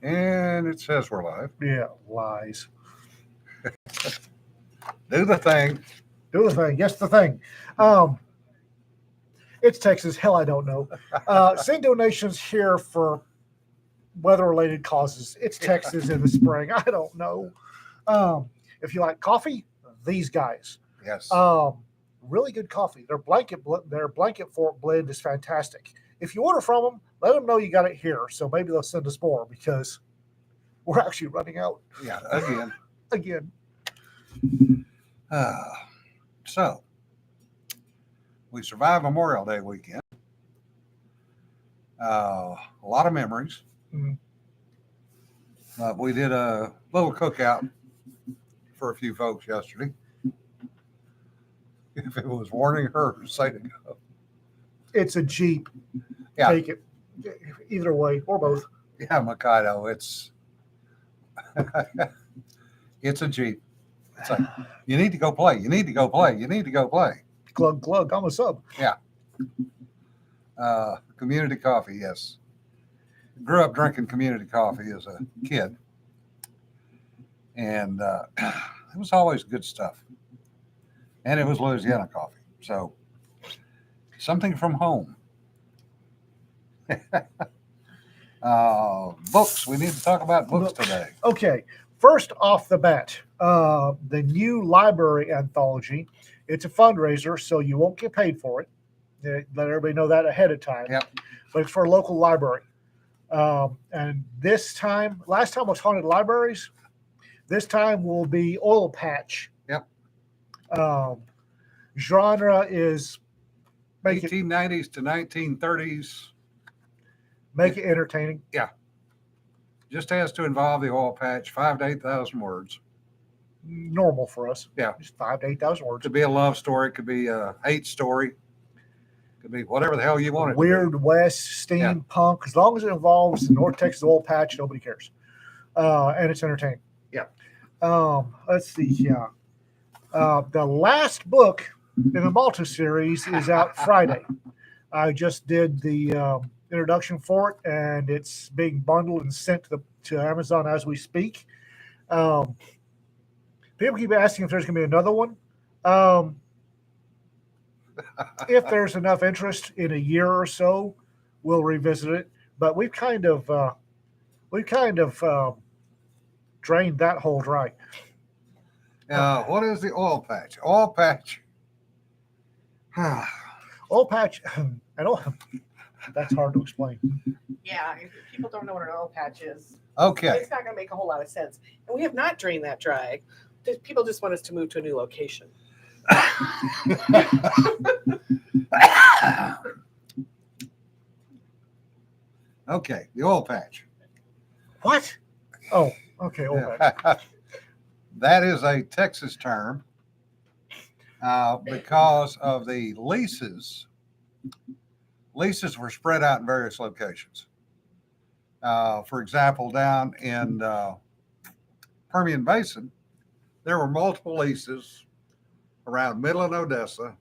And it says we're live. Yeah, lies. Do the thing. Do the thing. Yes, the thing. It's Texas. Hell, I don't know. Send donations here for weather-related causes. It's Texas in the spring. I don't know. If you like coffee, these guys. Yes. Really good coffee. Their blanket fort blend is fantastic. If you order from them, let them know you got it here, so maybe they'll send us more because we're actually running out Yeah. Again. again. So we survived Memorial Day weekend. A lot of memories. Mhm. But we did a little cookout for a few folks yesterday. If it was warning her, say to go. It's a Jeep. Yeah. Take it either way or both. Yeah, Mikado. It's it's a Jeep. It's like, you need to go play. You need to go play. You need to go play. Glug glug. I'm a sub. Yeah. Community coffee, yes. Grew up drinking community coffee as a kid. And it was always good stuff. And it was Louisiana coffee. So something from home. Books. We need to talk about books today. Okay. First off the bat, the new library anthology. It's a fundraiser, so you won't get paid for it. Let everybody know that ahead of time. Yep. But it's for a local library. And this time, last time was Haunted Libraries. This time will be Oil Patch. Yep. Genre is 1890s to 1930s. Make it entertaining. Yeah. Just has to involve the oil patch, 5,000 to 8,000 words. Normal for us. Yeah. Just 5,000 to 8,000 words. Could be a love story. It could be a hate story. Could be whatever the hell you want it Weird to be. West, steampunk. As long as it involves the North Texas oil patch, nobody cares. And it's entertaining. Yeah. Let's see. Yeah. The last book in the Malta series is out Friday. I just did the introduction for it, and it's being bundled and sent to Amazon as we speak. People keep asking if there's going to be another one. If there's enough interest in a year or so, we'll revisit it. But we've kind of drained that hole dry. What is the oil patch? Oil patch. Oil patch. I don't. That's hard to explain. Yeah, if people don't know what an oil patch is, Okay. it's not going to make a whole lot of sense. And we have not drained that dry. People just want us to move to a new location. Okay, the oil patch. What? Oh, okay. Oil patch. That is a Texas term because of the leases. Leases were spread out in various locations. For example, down in Permian Basin, there were multiple leases around Midland, Odessa,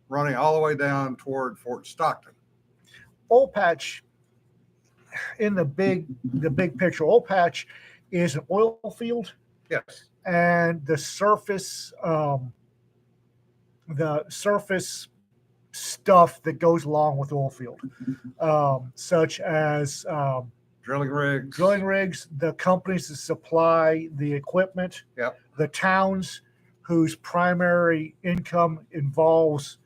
running all the way down toward Fort Stockton. Oil patch, in the big picture, oil patch is an oil field, Yes. and the surface stuff that goes along with the oil field, such as Drilling rigs. the companies that supply the equipment, Yep. the towns whose primary income involves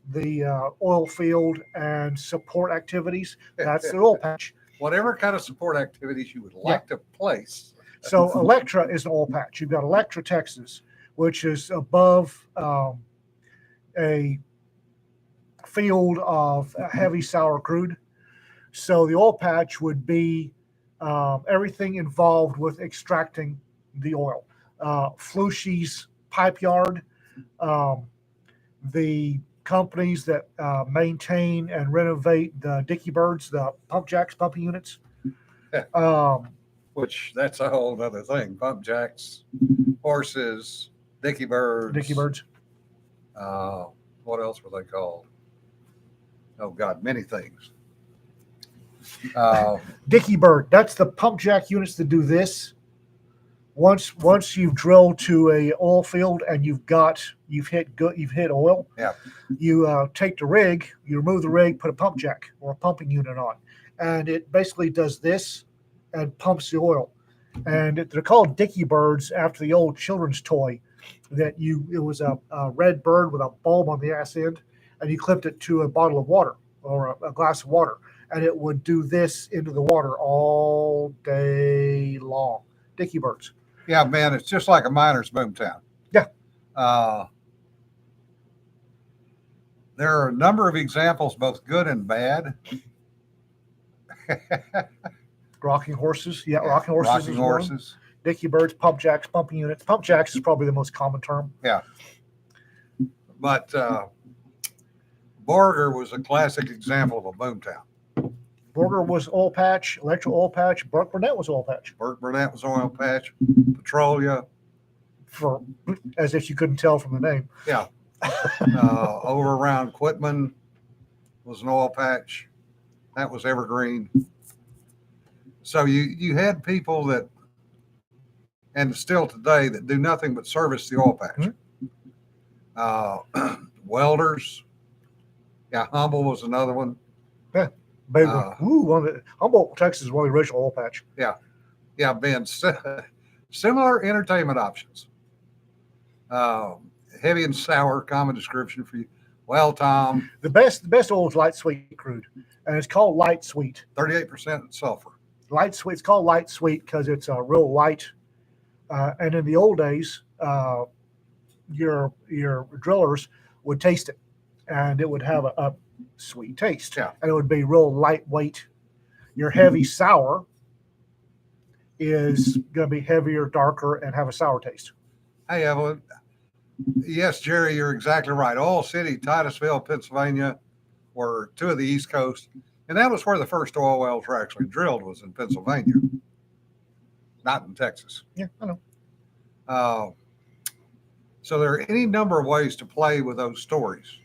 the oil field and support activities. That's the oil patch. Whatever kind of support activities you would like to place. So Electra is an oil patch. You've got Electra, Texas, which is above a field of heavy sour crude. So the oil patch would be everything involved with extracting the oil. Flushy's pipe yard, the companies that maintain and renovate the Dickey Birds, the pump jacks, pumping units. Which that's a whole other thing. Pump jacks, horses, Dickey Birds. Dickey Birds. What else were they called? Oh God, many things. Dickey Bird. That's the pump jack units that do this. Once you've drilled to a oil field and you've hit oil. Yeah. You take the rig, you remove the rig, put a pump jack or a pumping unit on, and it basically does this and pumps the oil. And they're called Dickey Birds after the old children's toy. It was a red bird with a bulb on the ass end, and you clipped it to a bottle of water or a glass of water, and it would do this into the water all day long. Dickey Birds. Yeah, man, it's just like a miner's boomtown. Yeah. There are a number of examples, both good and bad. Rocking horses. Yeah, rocking horses. Rocking horses. Dickey Birds, pump jacks, pumping units. Pump jacks is probably the most common term. Yeah. But Borger was a classic example of a boomtown. Borger was oil patch, electro oil patch. Burke Burnett was oil patch. Burke Burnett was oil patch. Petrolia. As if you couldn't tell from the name. Yeah. Over around Quitman was an oil patch. That was Evergreen. So you had people that, and still today, that do nothing but service the oil patch. Mm-hmm. Welders. Yeah, Humble was another one. Yeah. Humboldt, Texas is one of the original oil patch. Yeah, Ben. Similar entertainment options. Heavy and sour, common description for you. Well, Tom. The best oil is light sweet crude, and it's called light sweet. 38% sulfur. Light sweet. It's called light sweet because it's a real light. And in the old days, your drillers would taste it, and it would have a sweet taste. Yeah. And it would be real lightweight. Your heavy sour is going to be heavier, darker, and have a sour taste. Hey, Evelyn. Yes, Jerry, you're exactly right. Oil City, Titusville, Pennsylvania were two of the East Coast. And that was where the first oil wells were actually drilled, was in Pennsylvania, not in Texas. Yeah, I know. So there are any number of ways to play with those stories.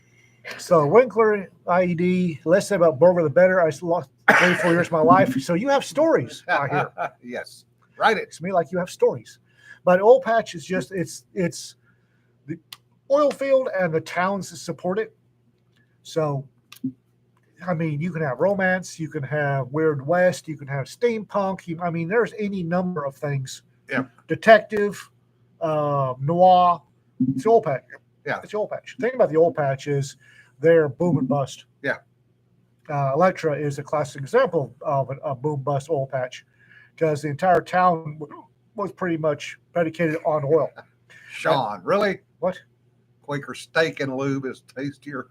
So Winkler, IED, less said about Borger, the better. I lost 24 years of my life. So you have stories out here. Yes, right. It's me like you have stories. But oil patch is just, it's the oil field and the towns that support it. So, I mean, you can have romance, you can have Weird West, you can have steampunk. There's any number of things. Yeah. Detective, noir. It's oil patch. Yeah. It's oil patch. The thing about the oil patch is they're boom and bust. Yeah. Electra is a classic example of a boom bust oil patch because the entire town was pretty much predicated on oil. Sean, really? What? Quaker steak and lube is tastier.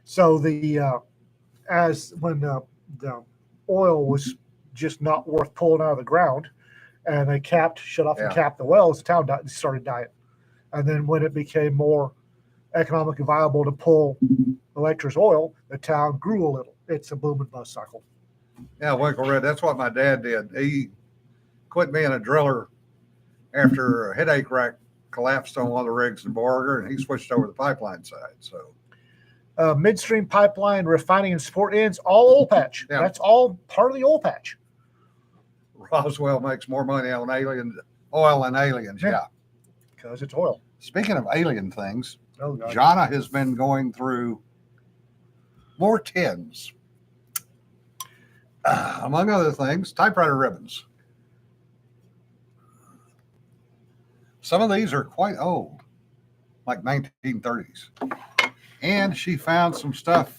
So when the oil was just not worth pulling out of the ground, and they shut off and capped the wells, the town started dying. And then when it became more economically viable to pull Electra's oil, the town grew a little. It's a boom and bust cycle. Yeah, Winkle Red, that's what my dad did. He quit being a driller after a headache rack collapsed on one of the rigs in Borger, and he switched over to the pipeline side. So midstream pipeline, refining and support ends, all oil patch. Yeah. That's all part of the oil patch. Roswell makes more money on oil than aliens. Yeah. Because it's oil. Speaking of alien things, Oh, God. Jana has been going through more tins. Among other things, typewriter ribbons. Some of these are quite old, like 1930s. And she found some stuff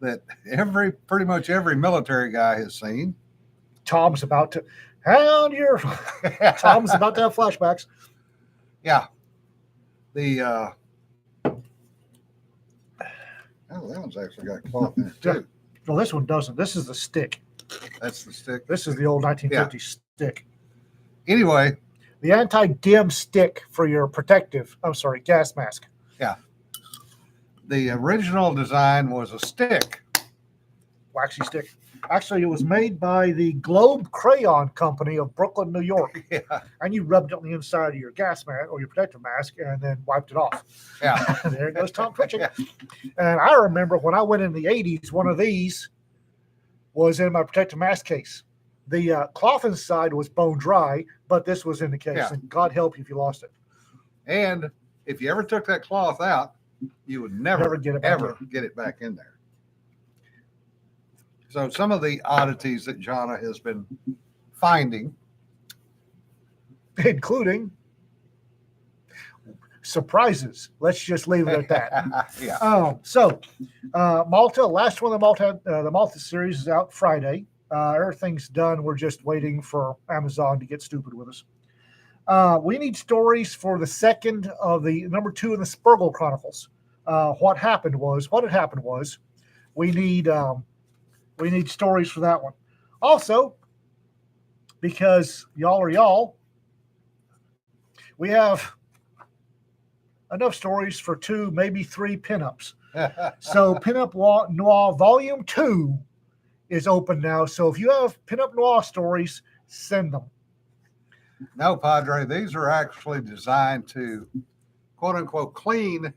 that pretty much every military guy has seen. Tom's about to have flashbacks. Yeah. That one's actually got cloth in it too. No, this one doesn't. This is the stick. That's the stick. This is the old 1950s stick. Anyway, The anti-dim stick for your gas mask. Yeah. The original design was a stick. Waxy stick. Actually, it was made by the Globe Crayon Company of Brooklyn, New York. Yeah. And you rubbed it on the inside of your gas mask or your protective mask and then wiped it off. Yeah. There goes Tom twitching. Yeah. And I remember when I went in the 80s, one of these was in my protective mask case. The cloth inside was bone dry, but this was in the case. Yeah. And God help you if you lost it. And if you ever took that cloth out, you would never Get it back ever get it back in there. So some of the oddities that Jonna has been finding, Including surprises. Let's just leave it at that. yeah, Malta, last one of the Malta series is out Friday. Everything's done. We're just waiting for Amazon to get stupid with us. We need stories for the second of the number 2 in the Spergel Chronicles. What had happened was we need stories for that one. Also, because y'all are y'all, we have enough stories for 2, maybe 3 pinups. So Pinup Noir Volume 2 is open now. So if you have Pinup Noir stories, send them. No, Padre, these are actually designed to, quote unquote, clean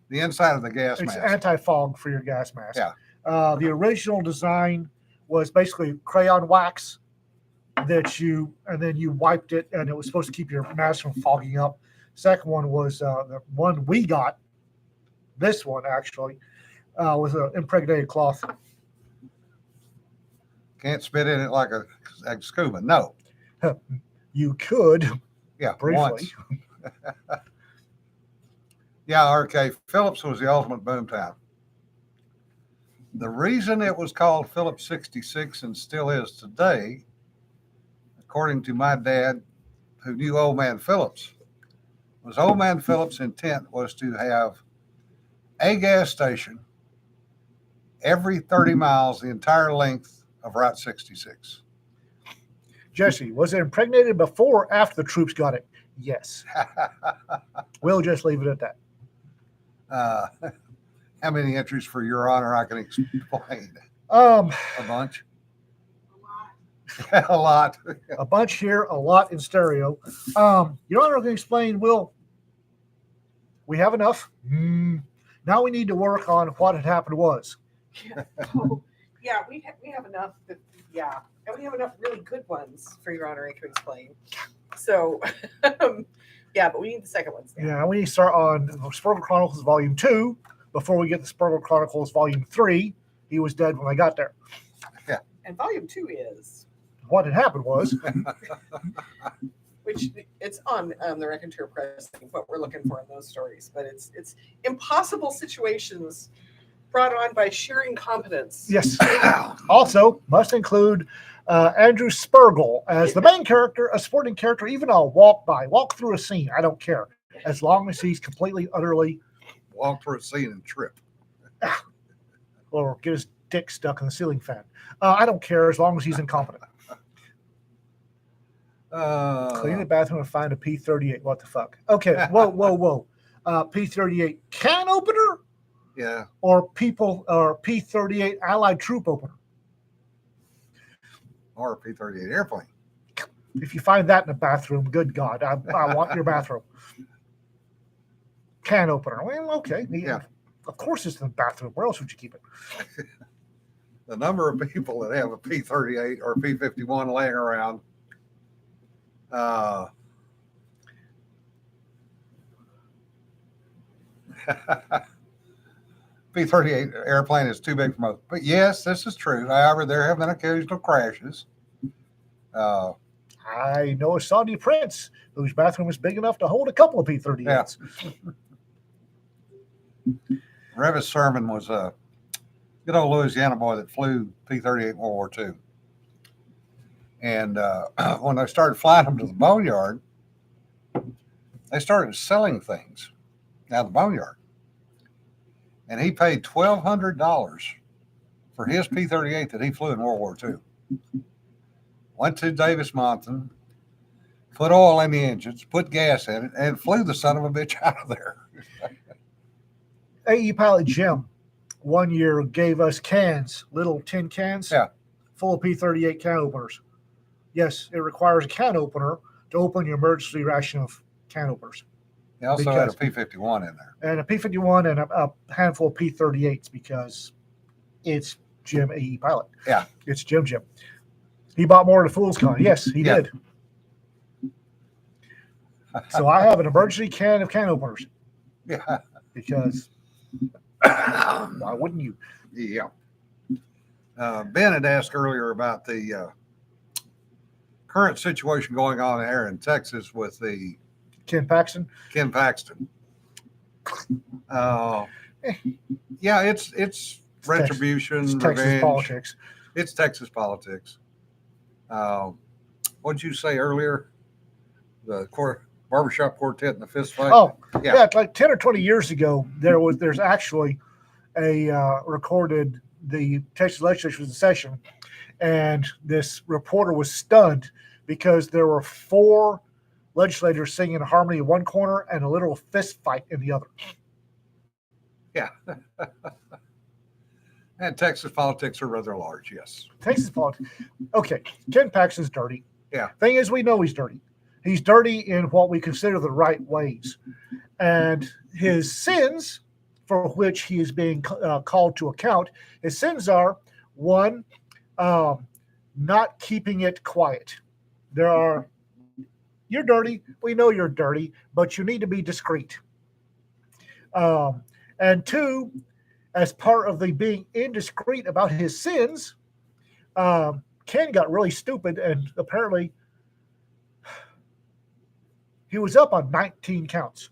the inside of the gas It's mask. anti-fog for your gas mask. Yeah. The original design was basically crayon wax and then you wiped it, and it was supposed to keep your mask from fogging up. Second one was the one we got. This one actually was an impregnated cloth. Can't spit in it like a scuba. No. You could Yeah, briefly. once. Yeah, RK. Phillips was the ultimate boomtown. The reason it was called Phillips 66 and still is today, according to my dad, who knew Old Man Phillips, was Old Man Phillips' intent was to have a gas station every 30 miles, the entire length of Route 66. Jesse, was it impregnated before or after the troops got it? Yes. We'll just leave it at that. How many entries for Your Honor I can explain? A A bunch? A lot. bunch here, a lot in stereo. Your Honor can explain, Will, we have enough. Now we need to work on what had happened was. Yeah. Yeah, we have enough. And we have enough really good ones for Your Honor to explain. So, yeah, but we need the second ones now. Yeah, we need to start on Spergel Chronicles Volume 2 before we get the Spergel Chronicles Volume 3. He was dead when I got there. And Volume 2 is, What had happened was, which it's on the Raconteur Press, what we're looking for in those stories. But it's impossible situations brought on by sheer incompetence. yes. Also, must include Andrew Spergel as the main character, a supporting character, even a walk through a scene. I don't care. As long as he's completely, utterly, Walk through a scene and trip. or get his dick stuck in the ceiling fan. I don't care as long as he's incompetent. Clean the bathroom and find a P-38. What the fuck? Okay, whoa. P-38 can opener Yeah. or P-38 Allied troop opener? Or a P-38 airplane. If you find that in the bathroom, good God, I want your bathroom. Can opener. Well, okay. Yeah. Of course it's in the bathroom. Where else would you keep it? The number of people that have a P-38 or P-51 laying around. P-38 airplane is too big for most. But yes, this is true. However, there have been occasional crashes. I know a Saudi prince whose bathroom is big enough to hold a couple of P-38s. Revis Sermon was a good old Louisiana boy that flew P-38 in World War II. And when they started flying them to the boneyard, they started selling things out of the boneyard. And he paid $1,200 for his P-38 that he flew in World War II. Went to Davis Mountain, put oil in the engines, put gas in it, and flew the son of a bitch out of there. AE Pilot Jim one year gave us cans, little tin cans, full of P-38 can openers. Yes, it requires a can opener to open your emergency ration of can openers. He also had a P-51 in there. And a P-51 and a handful of P-38s because it's Jim A.E. Pilot. Yeah. It's Jim. He bought more at a Fool's Con. Yes, he Yeah. did. So I have an emergency can of can openers Yeah. because why wouldn't you? Yeah. Ben had asked earlier about the current situation going on there in Texas with the Ken Paxton. Ken Paxton. Yeah, it's retribution, It's Texas revenge. politics. It's Texas politics. What did you say earlier? The barbershop quartet and the fist fight. Oh, Yeah. yeah. Like 10 or 20 years ago, there's actually a recorded the Texas legislature was in session, and this reporter was stunned because there were 4 legislators singing in harmony in one corner and a literal fist fight in the other. Yeah. And Texas politics are rather large, yes. Texas politics. Okay, Ken Paxton's dirty. Yeah. Thing is, we know he's dirty. He's dirty in what we consider the right ways. And his sins, for which he is being called to account, his sins are, 1, not keeping it quiet. You're dirty. We know you're dirty, but you need to be discreet. And 2, as part of the being indiscreet about his sins, Ken got really stupid, and apparently he was up on 19 counts.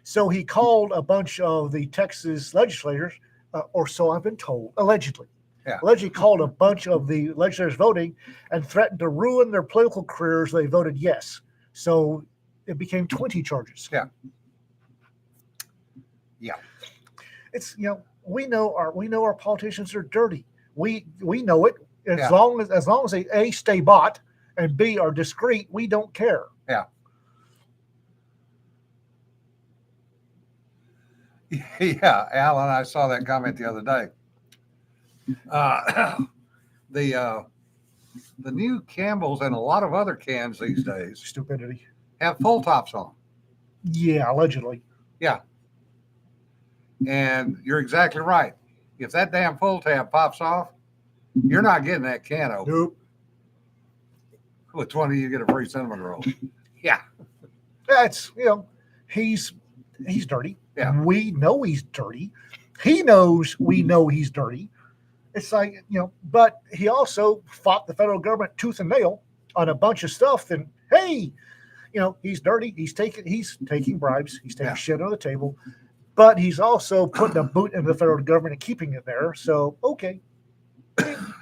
So he called a bunch of the Texas legislators, or so I've been told, allegedly. Yeah. Allegedly called a bunch of the legislators voting and threatened to ruin their political careers. They voted yes. So it became 20 charges. Yeah. Yeah. It's, we know our politicians are dirty. We know it. As Yeah. long as they A, stay bought, and B, are discreet, we don't care. Yeah. Yeah, Alan, I saw that comment the other day. The new Campbells and a lot of other cans these days Stupidity. have full tops on them. Yeah, allegedly. And you're exactly right. If that damn full tab pops off, you're not getting that can open. Nope. With 20, you get a free cinnamon roll. Yeah. That's, he's dirty. Yeah. We know he's dirty. He knows we know he's dirty. It's like, but he also fought the federal government tooth and nail on a bunch of stuff. And hey, he's dirty. He's taking bribes. He's taking shit on the table. But he's also putting a boot in the federal government and keeping it there. So, okay,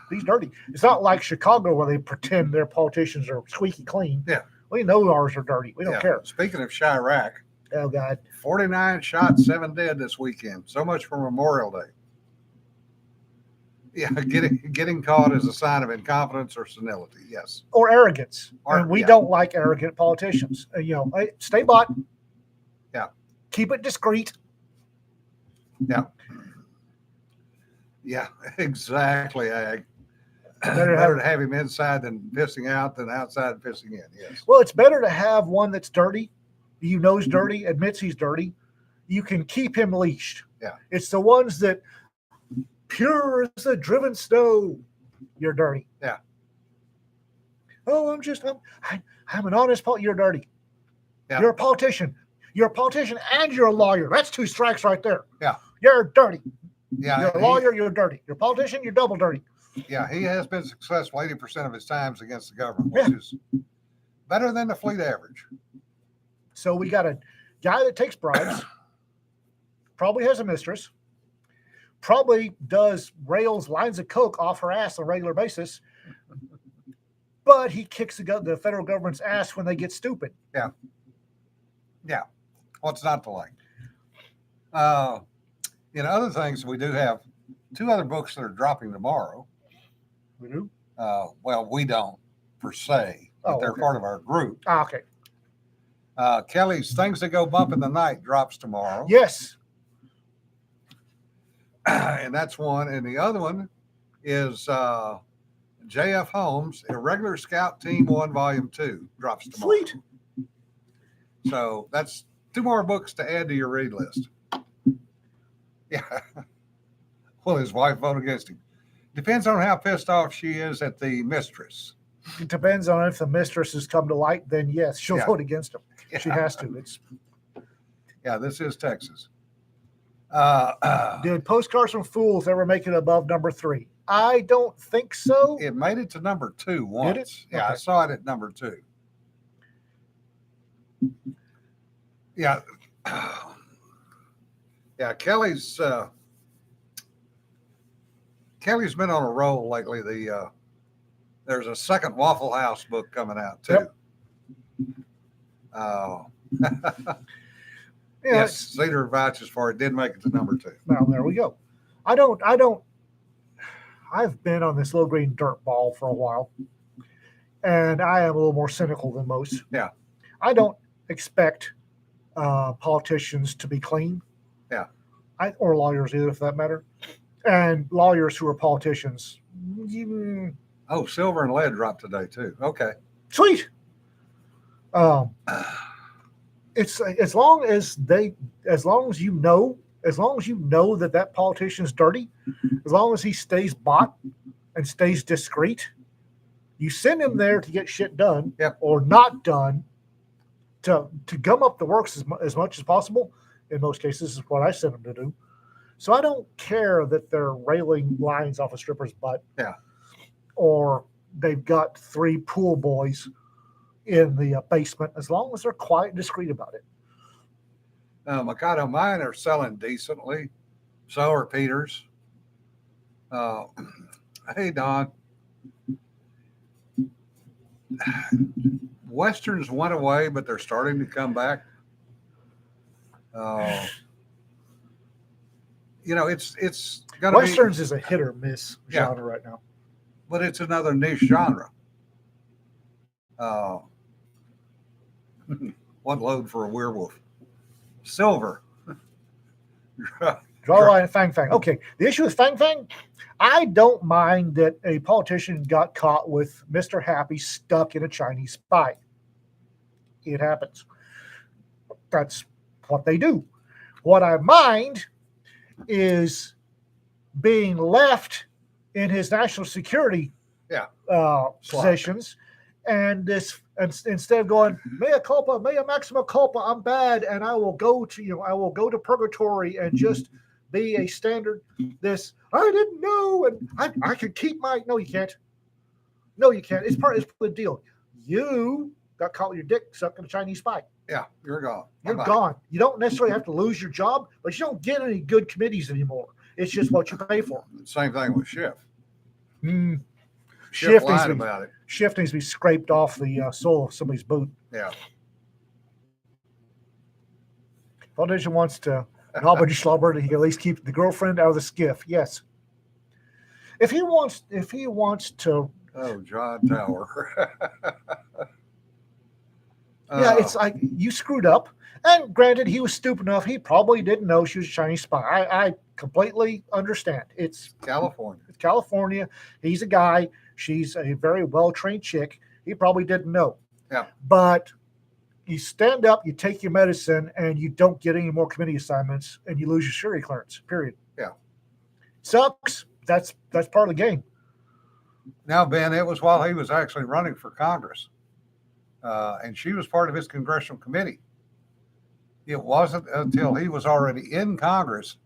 he's dirty. It's not like Chicago where they pretend their politicians are squeaky clean. Yeah. We know ours are dirty. We don't care. Speaking of Chirac, Oh, God. 49 shot, 7 dead this weekend. So much for Memorial Day. Yeah, getting caught is a sign of incompetence or senility. Yes. Or arrogance. Or- And we yeah. don't like arrogant politicians. Hey, stay bought. Yeah. Keep it discreet. Yeah, exactly. Better Better to have him inside than pissing out than outside pissing in. Yes. Well, it's better to have one that's dirty. You know he's dirty, admits he's dirty. You can keep him leashed. Yeah. It's the ones that pure as the driven snow. You're dirty. Yeah. Oh, I'm an honest politician. You're dirty. Yeah. You're a politician. You're a politician and you're a lawyer. That's 2 strikes right there. Yeah. You're dirty. Yeah. You're a lawyer, you're dirty. You're a politician, you're double dirty. Yeah, he has been successful 80% of his times against the government, which is better than the fleet average. So we got a guy that takes bribes, probably has a mistress, probably does rails lines of coke off her ass on a regular basis, but he kicks the federal government's ass when they get stupid. Yeah. What's not to like? Other things, we do have 2 other books that are dropping tomorrow. We do? Well, we don't per se, but Oh, they're okay. part of our group. Okay. Kelly's Things That Go Bump in the Night drops tomorrow. Yes. And that's one. And the other one is J.F. Holmes, Irregular Scout Team 1, Volume 2 drops tomorrow. Sweet. So that's 2 more books to add to your read list. Yeah. Will his wife vote against him? Depends on how pissed off she is at the mistress. It depends on if the mistress has come to light, then yes, she'll Yeah. vote against him. She Yeah. has to. It's Yeah, this is Texas. Did Postcards from Fools ever make it above number 3? I don't think so. It made it to number 2 once. Did it? Yeah, I Okay. saw it at number 2. Yeah. Yeah, Kelly's been on a roll lately. There's a second Waffle House book coming out too. Yep. Yes, Cedar vouches for it. Did make it to number 2. Well, there we go. I've been on this little green dirt ball for a while, and I am a little more cynical than most. Yeah. I don't expect politicians to be clean. Yeah. Or lawyers either, for that matter. And lawyers who are politicians, Oh, silver and lead dropped today too. Okay. sweet. It's as long as you know that politician's dirty, as long as he stays bought and stays discreet, you send him there to get shit done. Yep. Or not done, to gum up the works as much as possible. In most cases, is what I send them to do. So I don't care that they're railing lines off a stripper's butt. Yeah. Or they've got 3 pool boys in the basement, as long as they're quiet and discreet about it. Mikado, mine are selling decently. So are Peter's. Hey, Don. Westerns went away, but they're starting to come back. It's gonna Westerns is a hit or miss Yeah. genre right now. but it's another niche genre. One load for a werewolf. Silver. Draw a line at Fang Fang. Okay, the issue with Fang Fang, I don't mind that a politician got caught with Mr. Happy stuck in a Chinese spy. It happens. That's what they do. What I mind is being left in his national security positions, and instead of going mea culpa, mea maxima culpa, I'm bad, and I will go to purgatory and just be a standard. This I didn't know, and I can keep my. No, you can't. No, you can't. It's part of the deal. You got caught with your dick sucked in a Chinese spy. Yeah, you're gone. You're Bye-bye. gone. You don't necessarily have to lose your job, but you don't get any good committees anymore. It's just what you pay for. Same thing with Schiff. Mm. Schiff Schiff needs lied to be- about it. Shift needs to be scraped off the sole of somebody's boot. Yeah. Politician wants to nobody slobbered. He can at least keep the girlfriend out of the skiff. Yes. If he wants to, Oh, John Tower. yeah, it's like you screwed up. And granted, he was stupid enough. He probably didn't know she was a Chinese spy. I completely understand. It's California. California. He's a guy. She's a very well-trained chick. He probably didn't know. Yeah. But you stand up, you take your medicine, and you don't get any more committee assignments, and you lose your security clearance. Period. Yeah. Sucks. That's part of the game. Now, Ben, it was while he was actually running for Congress, and she was part of his congressional committee. It wasn't until he was already in Congress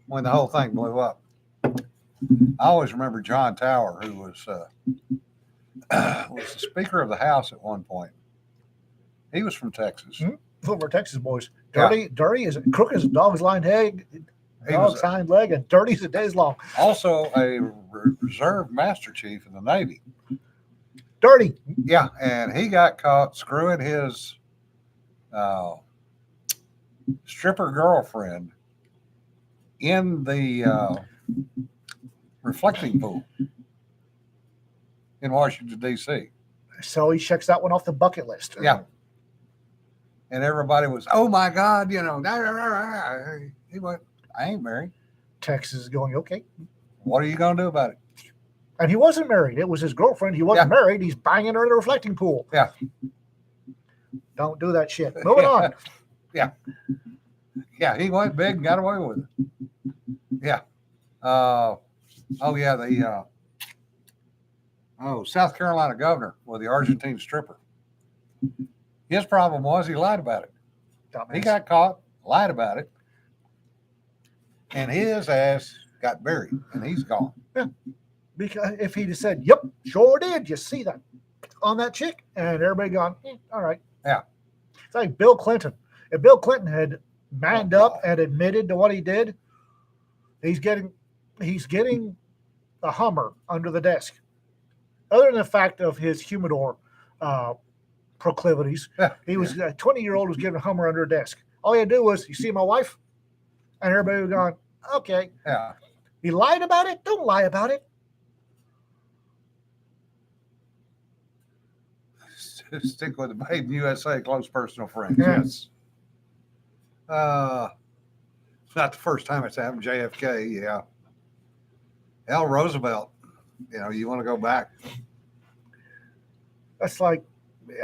when the whole thing blew up. I always remember John Tower, who was the Speaker of the House at one point. He was from Texas. Mhm. Former Texas boys. Yeah. Dirty is crooked as a dog's hind leg, He was dog's hind leg, and dirty as a day's long. also a reserve master chief in the Navy. Dirty. Yeah, and he got caught screwing his stripper girlfriend in the reflecting pool in Washington, D.C. So he checks that one off the bucket list. Yeah. And everybody was, oh my God, He went, I ain't married. Texas is going, okay. What are you going to do about it? And he wasn't married. It was his girlfriend. He wasn't married. He's banging her in the reflecting pool. Yeah. Don't do that shit. Moving on. Yeah, he went big and got away with it. Yeah. Oh yeah, the South Carolina governor with the Argentine stripper. His problem was he lied about it. He Dumbass. got caught, lied about it, and his ass got buried, and he's gone. Because if he'd have said, "Yep, sure did," you see that on that chick, and everybody gone, all right. Yeah. It's like Bill Clinton. If Bill Clinton had manned Oh, up God. and admitted to what he did, he's getting a Hummer under the desk. Other than the fact of his humidor proclivities, Yeah, he was a 20-year-old was given a Hummer under a desk. All he had to do was, "You see my wife?" And everybody was going, "Okay." yeah. He lied about it. Don't lie about it. Stick with the Made in USA close personal friends. Yeah. Yes. It's not the first time it's happened. JFK, yeah. Hell, Roosevelt. You want to go back? That's like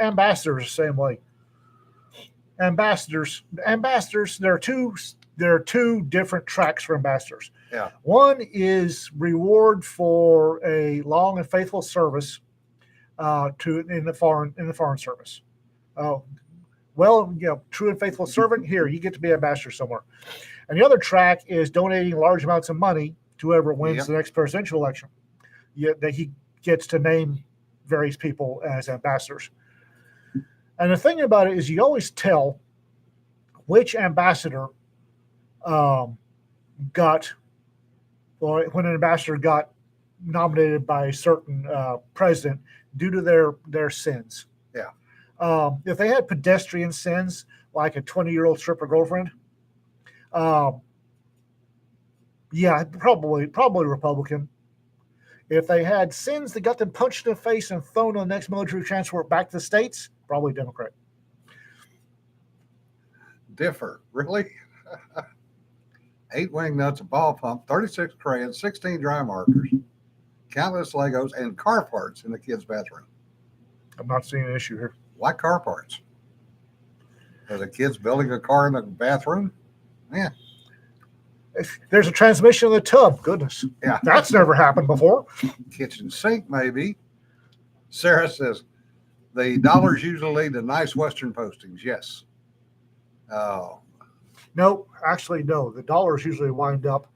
ambassadors the same way. Ambassadors. There are two different tracks for ambassadors. Yeah. One is reward for a long and faithful service in the foreign service. True and faithful servant. Here, you get to be ambassador somewhere. And the other track is donating large amounts of money to whoever wins Yep. the next presidential election. That he gets to name various people as ambassadors. And the thing about it is, you always tell which ambassador got, or when an ambassador got nominated by a certain president due to their sins. Yeah. If they had pedestrian sins, like a 20-year-old stripper girlfriend, yeah, probably Republican. If they had sins that got them punched in the face and thrown on the next military transport back to the States, probably Democrat. Differ. Really? 8 wing nuts, a ball pump, 36 crayons, 16 dry markers, countless Legos, and car parts in the kids' bathroom. I'm not seeing an issue here. Why car parts? Are the kids building a car in the bathroom? Yeah. If there's a transmission in the tub, goodness. Yeah. That's never happened before. Kitchen sink, maybe. Sarah says the dollars usually lead to nice Western postings. Yes. No, actually, no. The dollars usually wind up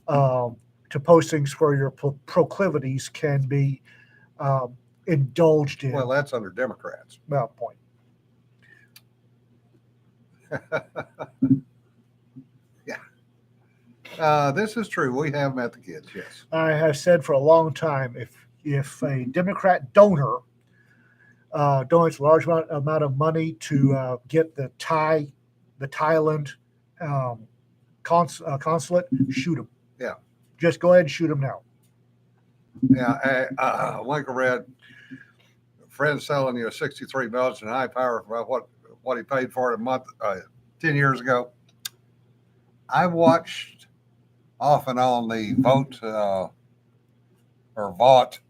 to postings where your proclivities can be indulged in. Well, that's under Democrats. Well, point. This is true. We have met the kids. Yes. I have said for a long time, if a Democrat donor donates a large amount of money to get the Thailand consulate, shoot them. Yeah. Just go ahead and shoot them now. Yeah. Lincoln read, friend selling you a 63 Belgian high power for what he paid for it a month, 10 years ago. I watched off and on the Vought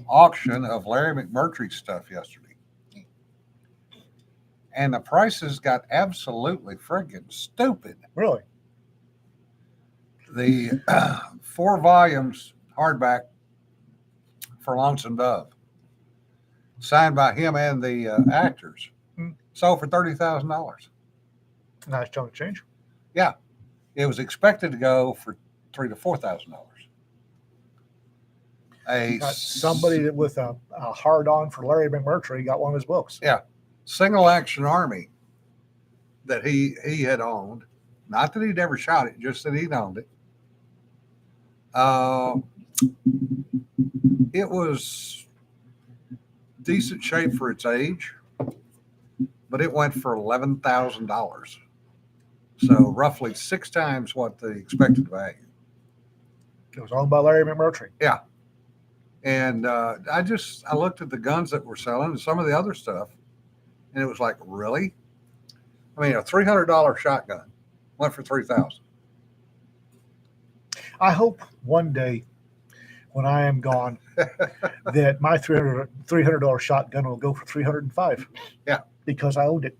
auction of Larry McMurtry's stuff yesterday. And the prices got absolutely friggin' stupid. Really? The 4 volumes hardback for Lonesome Dove, signed by him and the actors, sold for $30,000. Nice chunk of change. Yeah, it was expected to go for $3,000 to $4,000. Somebody that with a hard on for Larry McMurtry got one of his books. Yeah, single action army that he had owned. Not that he'd ever shot it, just that he'd owned it. It was decent shape for its age, but it went for $11,000. So roughly 6 times what the expected value. It was owned by Larry McMurtry. Yeah. And I looked at the guns that were selling and some of the other stuff, and it was like, really? I mean, a $300 shotgun went for $3,000. I hope one day when I am gone that my $300 shotgun will go for $305. Yeah. Because I owned it.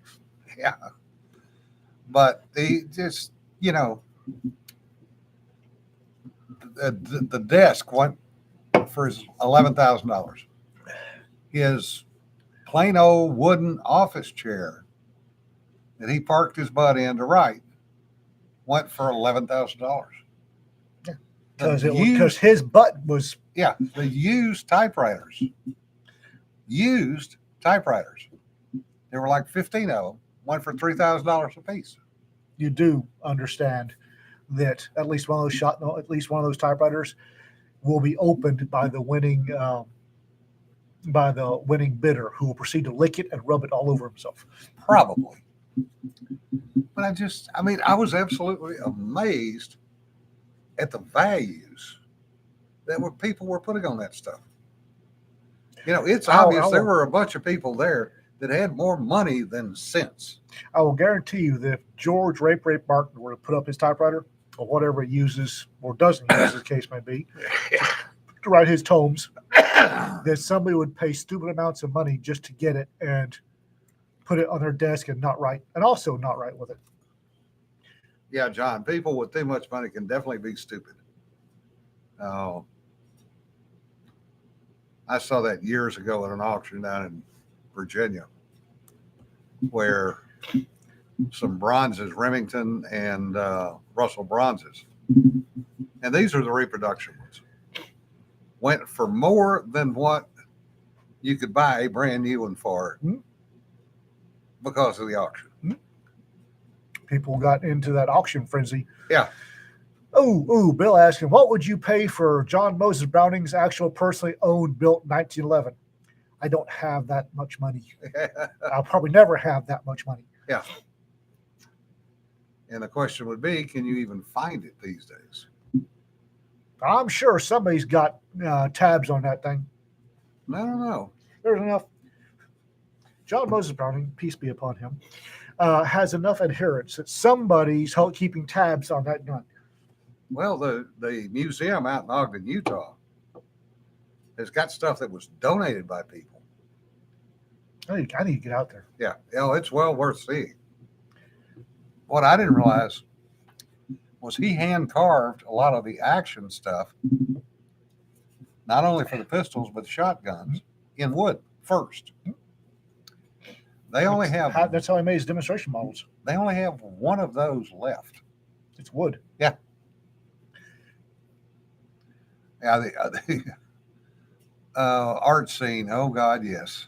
Yeah. But they just, the desk went for his $11,000. His plain old wooden office chair that he parked his butt in to write went for $11,000. Because his butt was The used typewriters. There were like 15 of them. Went for $3,000 a piece. you do understand that at least one of those typewriters will be opened by the winning bidder, who will proceed to lick it and rub it all over himself. Probably. But I was absolutely amazed at the values that people were putting on that stuff. It's obvious there were a bunch of people there that had more money than sense. I will guarantee you that if George Rape Martin were to put up his typewriter, or whatever he uses or doesn't use, as the case may be, to write his tomes, that somebody would pay stupid amounts of money just to get it and put it on their desk and not write with it. Yeah, John, people with too much money can definitely be stupid. I saw that years ago at an auction down in Virginia, where some bronzes, Remington and Russell bronzes, and these are the reproduction ones, went for more than what you could buy a brand new one for because of the auction. People got into that auction frenzy. Yeah. Bill asking, what would you pay for John Moses Browning's actual personally owned built 1911? I don't have that much money. I'll probably never have that much money. Yeah. And the question would be, can you even find it these days? I'm sure somebody's got tabs on that thing. I don't know. There's enough. John Moses Browning, peace be upon him, has enough adherents that somebody's keeping tabs on that gun. Well, the museum out in Ogden, Utah, has got stuff that was donated by people. I need to get out there. Yeah, it's well worth seeing. What I didn't realize was he hand carved a lot of the action stuff, not only for the pistols but the shotguns, in wood first. They only have. That's how he made his demonstration models. They only have one of those left. It's wood. Yeah. Yeah. The art scene. Oh God, yes.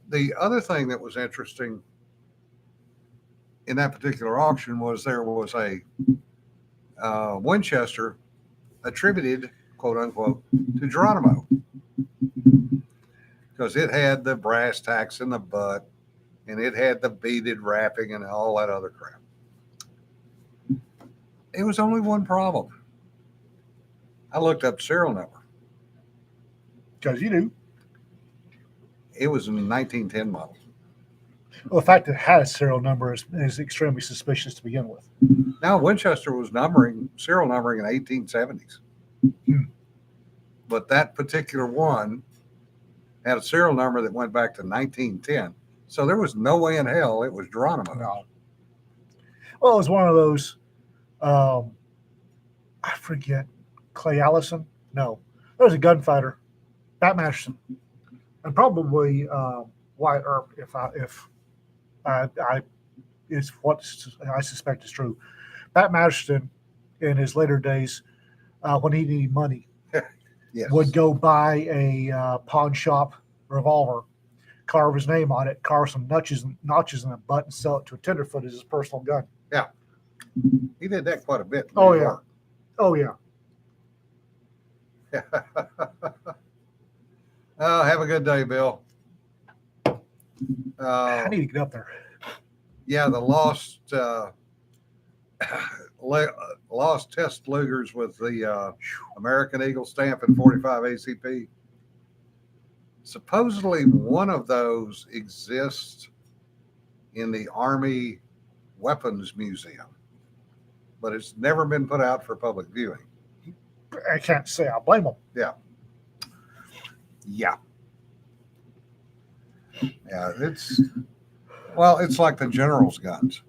The other thing that was interesting in that particular auction was there was a Winchester attributed, quote unquote, to Geronimo, because it had the brass tacks in the butt and it had the beaded wrapping and all that other crap. It was only one problem. I looked up serial number. Because you do. It was a 1910 model. Well, the fact that it had a serial number is extremely suspicious to begin with. Now, Winchester was serial numbering in the 1870s. But that particular one had a serial number that went back to 1910. So there was no way in hell it was Geronimo. No. Well, it was one of those, I forget, Clay Allison? No. There was a gunfighter, Pat Masterson, and probably Wyatt Earp, if is what I suspect is true. Pat Masterson, in his later days, when he needed money, Yes. would go buy a pawn shop revolver, carve his name on it, carve some notches in the butt, and sell it to a tenderfoot as his personal gun. Yeah. He did that quite a bit. Oh, yeah. Oh, yeah. Oh, have a good day, Bill. I need to get up there. Yeah, the lost test Lugers with the American Eagle stamp and 45 ACP. Supposedly one of those exists in the Army Weapons Museum, but it's never been put out for public viewing. I can't say I blame them. Yeah. It's like the general's guns.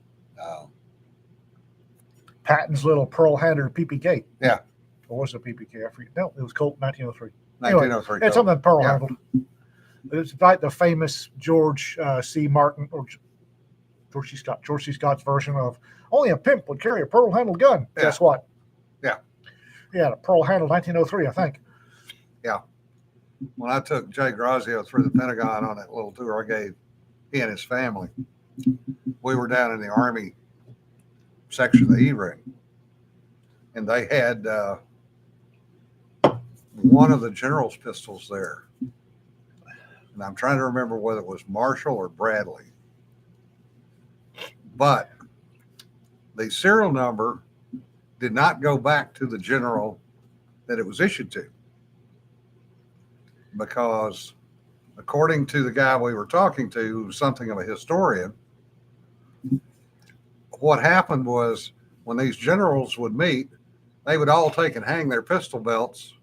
Patton's little pearl handler PPK. Yeah. Or was it a PPK? I forget. No, it was Colt 1903. Anyway, 1903. it's something pearl Yeah. handled. It's like the famous George C. Martin or George C. Scott's version of only a pimp would carry a pearl handled gun. Yeah. Guess what? Yeah. He had a pearl handled 1903, I think. When I took Jay Grazio through the Pentagon on that little tour I gave he and his family, we were down in the Army section of the E-ring, and they had one of the general's pistols there. And I'm trying to remember whether it was Marshall or Bradley. But the serial number did not go back to the general that it was issued to. Because according to the guy we were talking to, who was something of a historian, what happened was when these generals would meet, they would all take and hang their pistol belts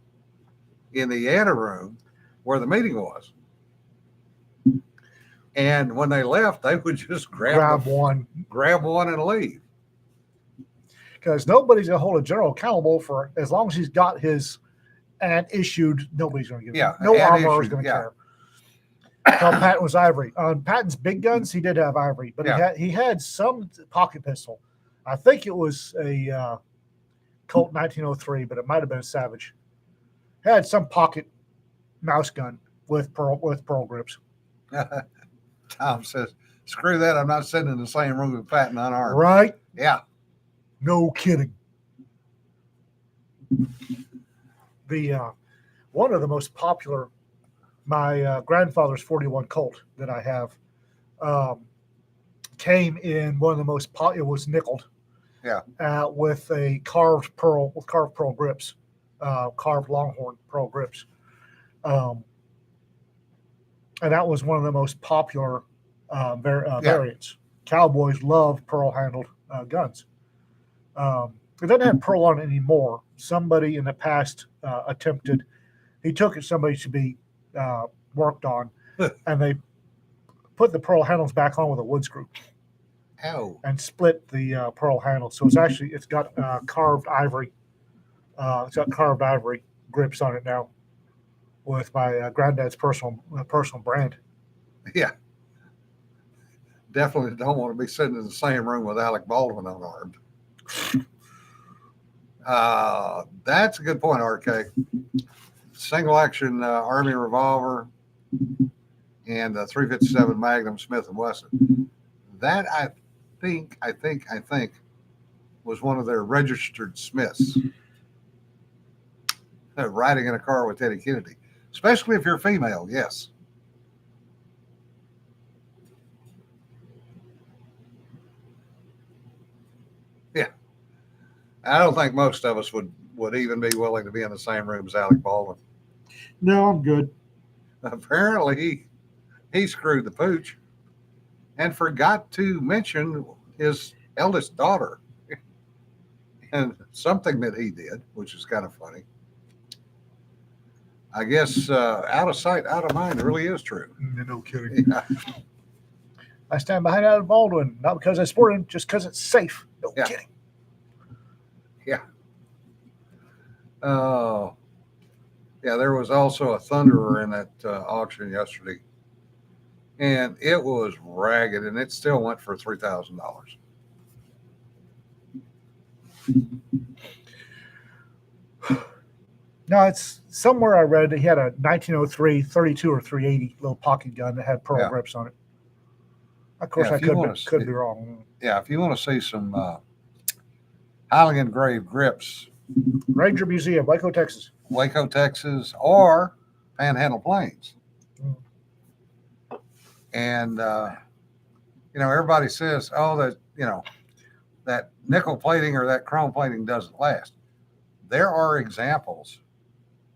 in the anteroom where the meeting was. And when they left, they would just grab one. And leave. Because nobody's going to hold a general accountable for as long as he's got his and issued. Nobody's going to give him. No armor is going to care. Well, Patton was ivory. On Patton's big guns, he did have ivory, but he had some pocket pistol. I think it was a Colt 1903, but it might have been a Savage. Had some pocket mouse gun with pearl grips. Tom says, "Screw that! I'm not sitting in the same room with Patton unarmed." Right? Yeah. No kidding. The one of the most popular, my grandfather's 41 Colt that I have, came in one of the most it was nickeled, with a carved pearl grips, carved Longhorn pearl grips, and that was one of the most popular variants. Cowboys love pearl handled guns. It doesn't have pearl on it anymore. Somebody in the past attempted. He took it. Somebody should be worked on, and they put the pearl handles back on with a wood screw. Ow. And split the pearl handle. So it's got carved ivory. It's got carved ivory grips on it now, with my granddad's personal brand. Yeah. Definitely don't want to be sitting in the same room with Alec Baldwin unarmed. That's a good point, RK. Single action Army revolver and the 357 Magnum Smith & Wesson. That I think was one of their registered Smiths. Riding in a car with Teddy Kennedy, especially if you're female. Yes. Yeah. I don't think most of us would even be willing to be in the same room as Alec Baldwin. No, I'm good. Apparently, he screwed the pooch and forgot to mention his eldest daughter and something that he did, which is kind of funny. I guess out of sight, out of mind really is true. No kidding. Yeah. I stand behind Alec Baldwin, not because I support him, just because it's safe. No kidding. Yeah. Oh. Yeah, there was also a Thunderer in that auction yesterday. And it was ragged, and it still went for $3,000. No, it's somewhere I read that he had a 1903 32 or 380 little pocket gun that had pearl grips on it. Of course, I could be wrong. Yeah, if you want to see some highly engraved grips, Ranger Museum, Waco, Texas. Waco, Texas, or Panhandle Plains. And, everybody says, oh, that nickel plating or that chrome plating doesn't last. There are examples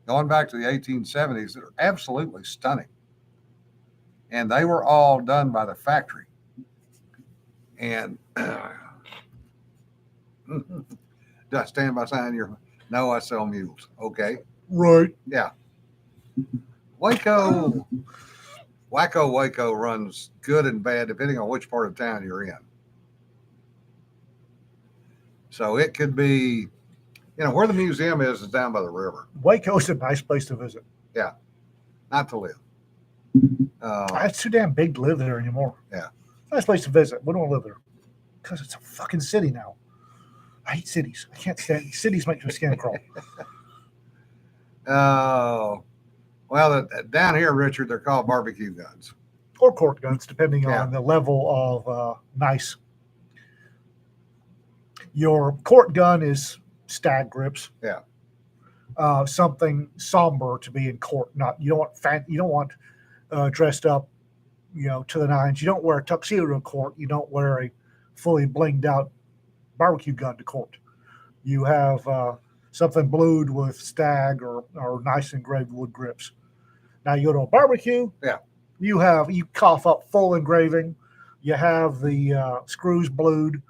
going back to the 1870s that are absolutely stunning. And they were all done by the factory. And do I stand by saying no, I sell mules. Okay. Right. Yeah. Waco runs good and bad depending on which part of town you're in. So it could be where the museum is down by the river, Waco's a nice place to visit. not to live. It's too damn big to live there anymore. Yeah. Nice place to visit. We don't want to live there because it's a fucking city now. I hate cities. I can't stand cities. Make my skin crawl. Well, down here, Richard, they're called barbecue guns. Or court guns, depending Yeah. on the level of nice. Your court gun is stag grips. Yeah. Something somber to be in court. Not you don't want you don't want dressed up, to the nines. You don't wear a tuxedo to court. You don't wear a fully blinged out barbecue gun to court. You have something blued with stag or nice engraved wood grips. Now you go to a barbecue. Yeah. You cough up full engraving. You have the screws blued.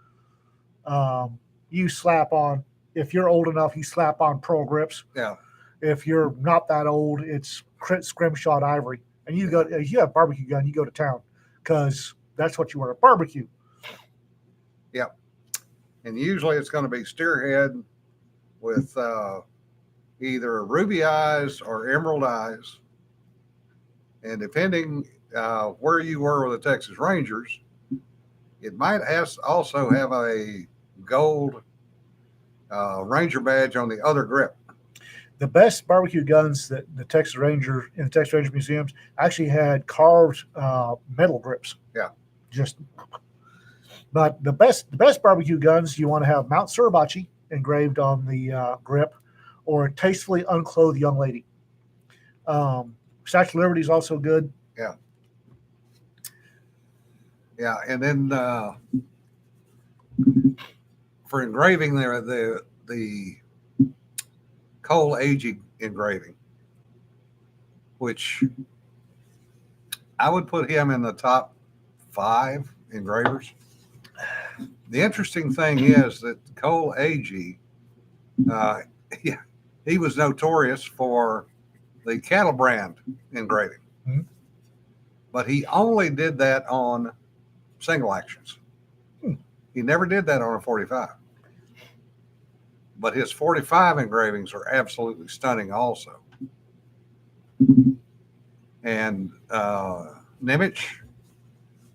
You slap on, if you're old enough, you slap on pearl grips. Yeah. If you're not that old, it's scrimshot ivory. And you have a barbecue gun, you go to town because that's what you wear at barbecue. And usually it's going to be steerhead with either ruby eyes or emerald eyes. And depending where you were with the Texas Rangers, it might also have a gold Ranger badge on the other grip. The best barbecue guns that the Texas Ranger museums actually had carved metal grips. Yeah. But the best barbecue guns, you want to have Mount Suribachi engraved on the grip, or a tastefully unclothed young lady. Statue of Liberty is also good. Yeah, and then for engraving, there the Colt engraving, which I would put him in the top 5 engravers. The interesting thing is that Colt he was notorious for the cattle brand engraving, but he only did that on single actions. He never did that on a 45. But his 45 engravings are absolutely stunning also. And Nimitz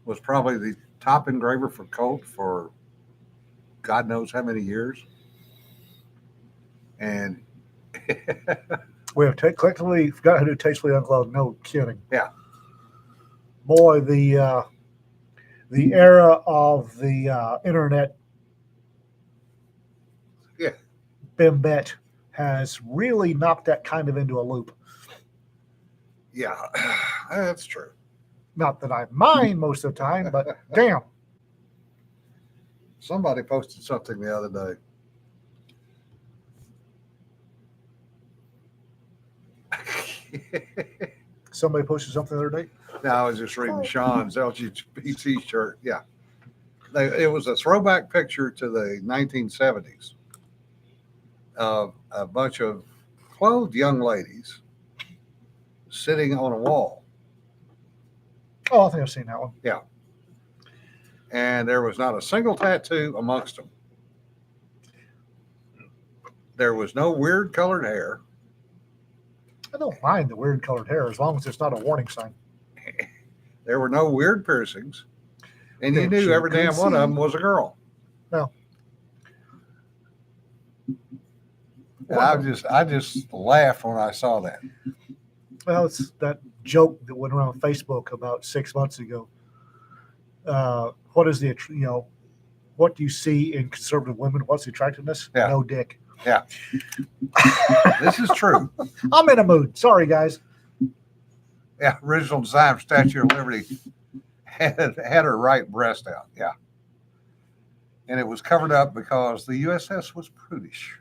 was probably the top engraver for Colt for God knows how many years. And we have collectively forgot how to do tastefully unclothed. No kidding. Yeah. Boy, the era of the internet, Bimbet, has really knocked that kind of into a loop. Yeah, that's true. Not that I mind most of the time, but damn. Somebody posted something the other day. Somebody posted something the other day. No, I was just reading Sean's LGBT shirt. Yeah. It was a throwback picture to the 1970s of a bunch of clothed young ladies sitting on a wall. Oh, I think I've seen that one. Yeah. And there was not a single tattoo amongst them. There was no weird colored hair. I don't mind the weird colored hair as long as it's not a warning sign. There were no weird piercings. And you That knew you every damn could one of see. them was a girl. No. And I just laughed when I saw that. Well, it's that joke that went around Facebook about 6 months ago. What is what do you see in conservative women? What's the attractiveness? Yeah. No dick. Yeah. This is true. I'm in a mood. Sorry, guys. Yeah, original design for Statue of Liberty had her right breast out. Yeah. And it was covered up because the USS was prudish.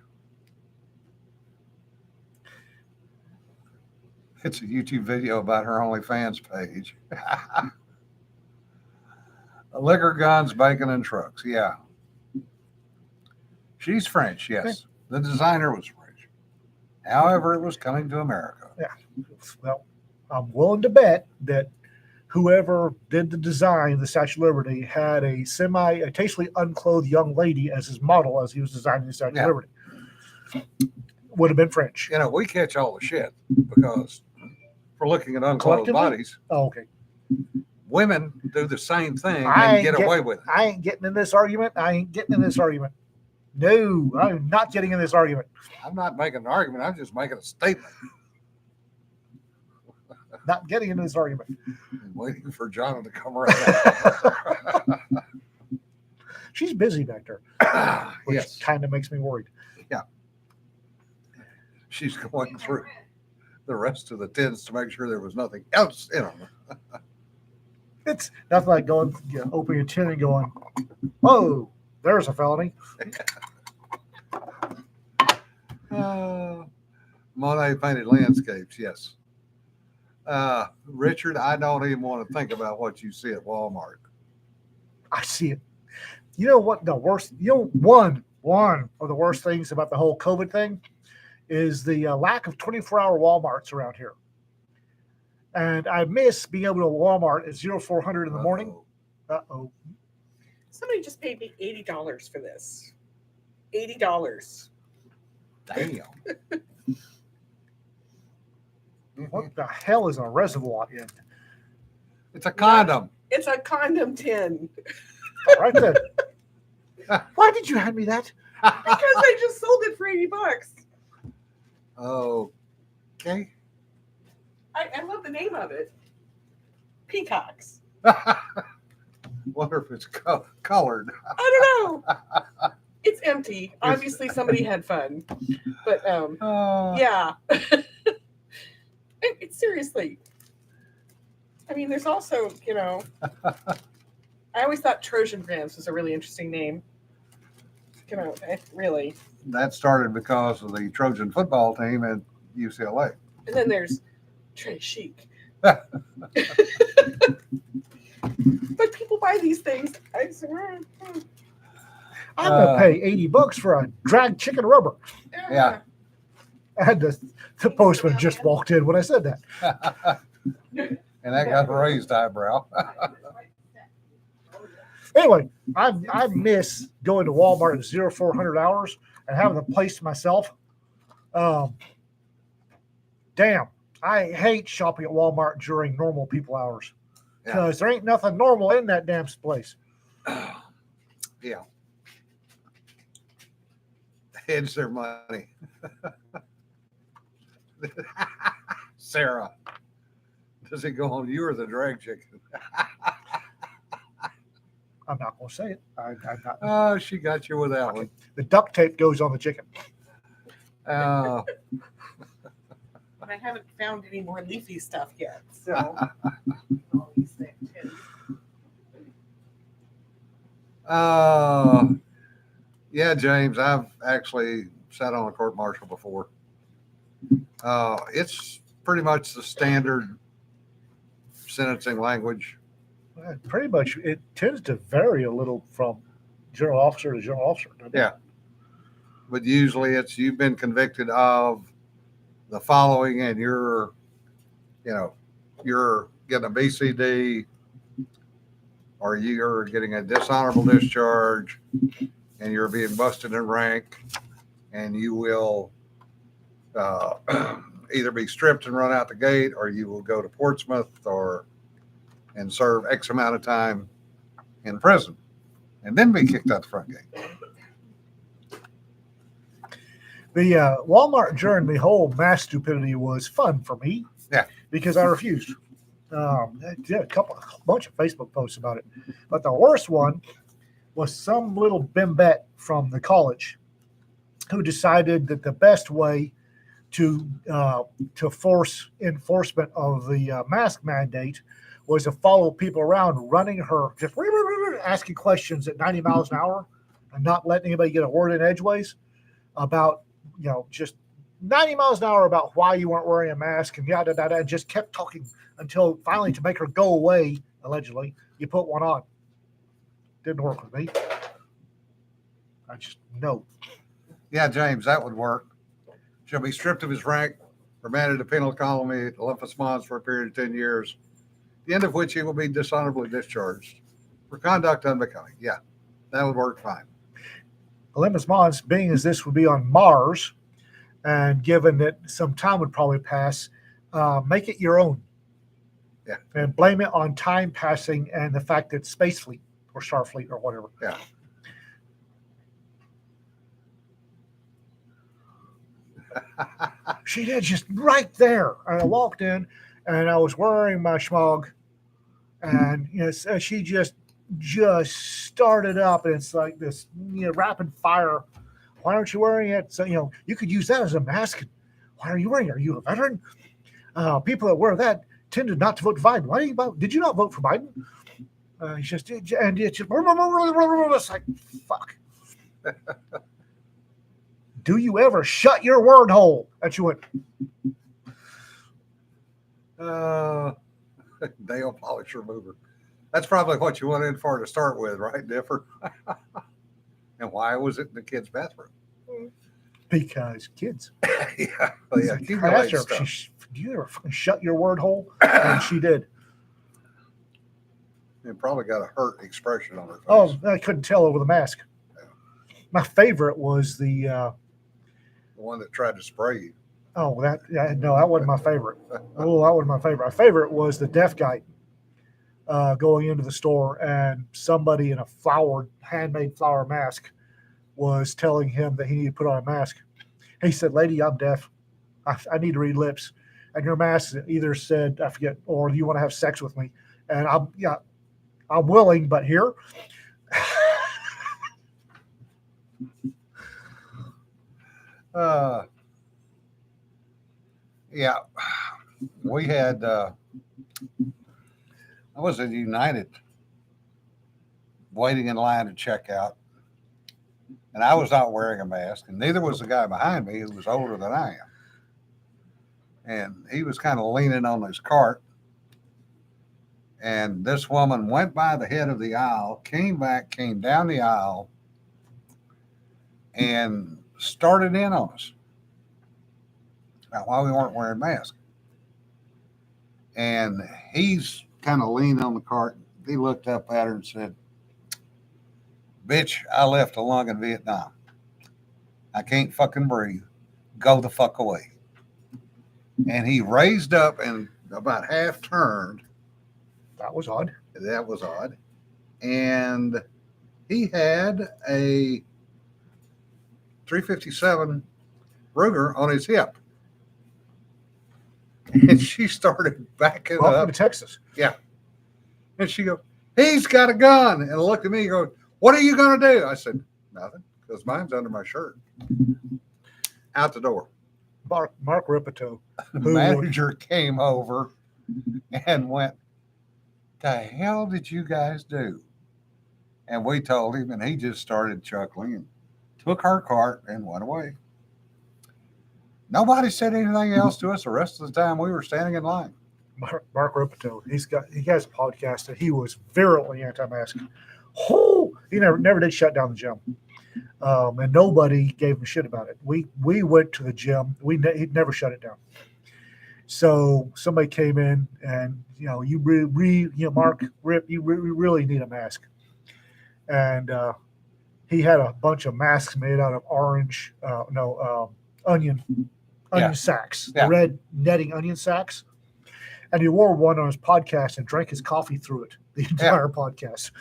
It's a YouTube video about her OnlyFans page. Liquor, guns, bacon, and trucks. Yeah. She's French, yes. Okay. The designer was French. However, it was coming to America. Yeah. Well, I'm willing to bet that whoever did the design of the Statue of Liberty had a tastefully unclothed young lady as his model as he was designing the Statue Yeah. of Liberty. would have been French. You know, we catch all the shit because for looking at unclothed Collectively? bodies, Oh, okay. women do the same thing I and ain't get away with it. I ain't getting in this argument. No, I'm not getting in this argument. I'm not making an argument. I'm just making a statement. Not getting into this argument. I'm waiting for John to come around. She's busy back there, which Yes, kind of makes me worried. she's going through the rest of the tins to make sure there was nothing else in them. It's nothing like going, opening a tin and going, "Oh, there's a felony." Monet painted landscapes, yes. Richard, I don't even want to think about what you see at Walmart. I see it. You know what? The worst. One of the worst things about the whole COVID thing is the lack of 24-hour Walmarts around here. And I miss being able to Walmart at 0400 in the morning. Uh-oh. Somebody just paid me $80 for this. $80. Damn. What the hell is a reservoir in? It's a condom. It's a condom tin. Right there. Why did you hand me that? Because I just sold it for $80. Okay. I love the name of it. Peacocks. Wonder if it's colored. I don't know. It's empty. Obviously somebody had fun. But yeah. It's seriously. I mean, there's also, I always thought Trojan Grams was a really interesting name. Really. That started because of the Trojan football team at UCLA. And then there's Trey Chic. Yeah. But people buy these things. I'm going to pay $80 for a dragged chicken rubber. Yeah. I had the postman just walked in when I said that. And that got a raised eyebrow. Anyway, I miss going to Walmart at 0400 hours and having the place to myself. Damn, I hate shopping at Walmart during normal people hours because there ain't nothing normal in that damn place. Yeah. Hedge their money. Sarah, does it go on you or the drag chicken? I'm not going to say it. I'm not. Oh, she got you with that one. The duct tape goes on the chicken. Uh, I haven't found any more leafy stuff yet. So all these things. yeah, James, I've actually sat on a court martial before. It's pretty much the standard sentencing language. Pretty much, it tends to vary a little from general officer to general officer. doesn't it? Yeah. But usually it's you've been convicted of the following and you're getting a BCD or you're getting a dishonorable discharge and you're being busted in rank and you will either be stripped and run out the gate or you will go to Portsmouth and serve X amount of time in prison and then be kicked out the front gate. The Walmart during the whole mass stupidity was fun for me. Yeah. Because I refused. I did a bunch of Facebook posts about it. But the worst one was some little bimbette from the college who decided that the best way to force enforcement of the mask mandate was to follow people around running her, just asking questions at 90 miles an hour and not letting anybody get a word in edgeways about, just 90 miles an hour about why you weren't wearing a mask and yada, yada, and just kept talking until finally to make her go away, allegedly, you put one on. Didn't work with me. I just, no. Yeah, James, that would work. Shall be stripped of his rank, remanded to penal colony at Olympus Mons for a period of 10 years, the end of which he will be dishonorably discharged for conduct unbecoming. Yeah, that would work fine. Olympus Mons, being as this would be on Mars, And given that some time would probably pass, make it your own. Yeah. And blame it on time passing and the fact that Space Fleet or Starfleet or whatever. Yeah. She did, just right there. And I walked in and I was wearing my schmog, and so she just started up, and it's like this rapid fire. Why aren't you wearing it? So you could use that as a mask. Why are you wearing it? Are you a veteran? People that wear that tended not to vote for Biden. Why did you vote? Did you not vote for Biden? He just did, and it's just, it's like, fuck. Do you ever shut your word hole? And she went, nail polish remover. That's probably what you went in for to start with, right, Differ? And why was it in the kids' bathroom? because kids. Yeah, well, yeah. I Accumulate asked her, stuff. do you ever fucking shut your word hole? And she did. It probably got a hurt expression on her face. Oh, I couldn't tell over the mask. My favorite was the one that tried to spray you. no, that wasn't my favorite. Oh, that wasn't my favorite. My favorite was the deaf guy going into the store, and somebody in a handmade flower mask was telling him that he needed to put on a mask. He said, "Lady, I'm deaf. I need to read lips, and your mask either said, I forget, or you want to have sex with me." And I'm willing, but here. Yeah, we had, I was at United waiting in line to check out, and I was not wearing a mask, and neither was the guy behind me who was older than I am. And he was kind of leaning on his cart, and this woman went by the head of the aisle, came down the aisle, and started in on us about why we weren't wearing masks. And he's kind of leaned on the cart. He looked up at her and said, "Bitch, I left a lung in Vietnam. I can't fucking breathe. Go the fuck away." And he raised up and about half turned. That was odd. That was odd. And he had a 357 Ruger on his hip. And she started backing Welcome up. to Texas. Yeah. And she goes, "He's got a gun." And looked at me and goes, "What are you going to do?" I said, "Nothing, because mine's under my shirt." Out the door. Mark Ripito. The manager came over and went, "The hell did you guys do?" And we told him, and he just started chuckling and took our cart and went away. Nobody said anything else to us the rest of the time we were standing in line. Mark Ripito. He has a podcast that he was virulently anti-mask. Oh, he never did shut down the gym, and nobody gave him shit about it. We went to the gym. He'd never shut it down. So somebody came in and Mark Rip, you really need a mask, and he had a bunch of masks made out of orange, onion sacks, Yeah. red netting onion sacks. And he wore one on his podcast and drank his coffee through it the entire podcast.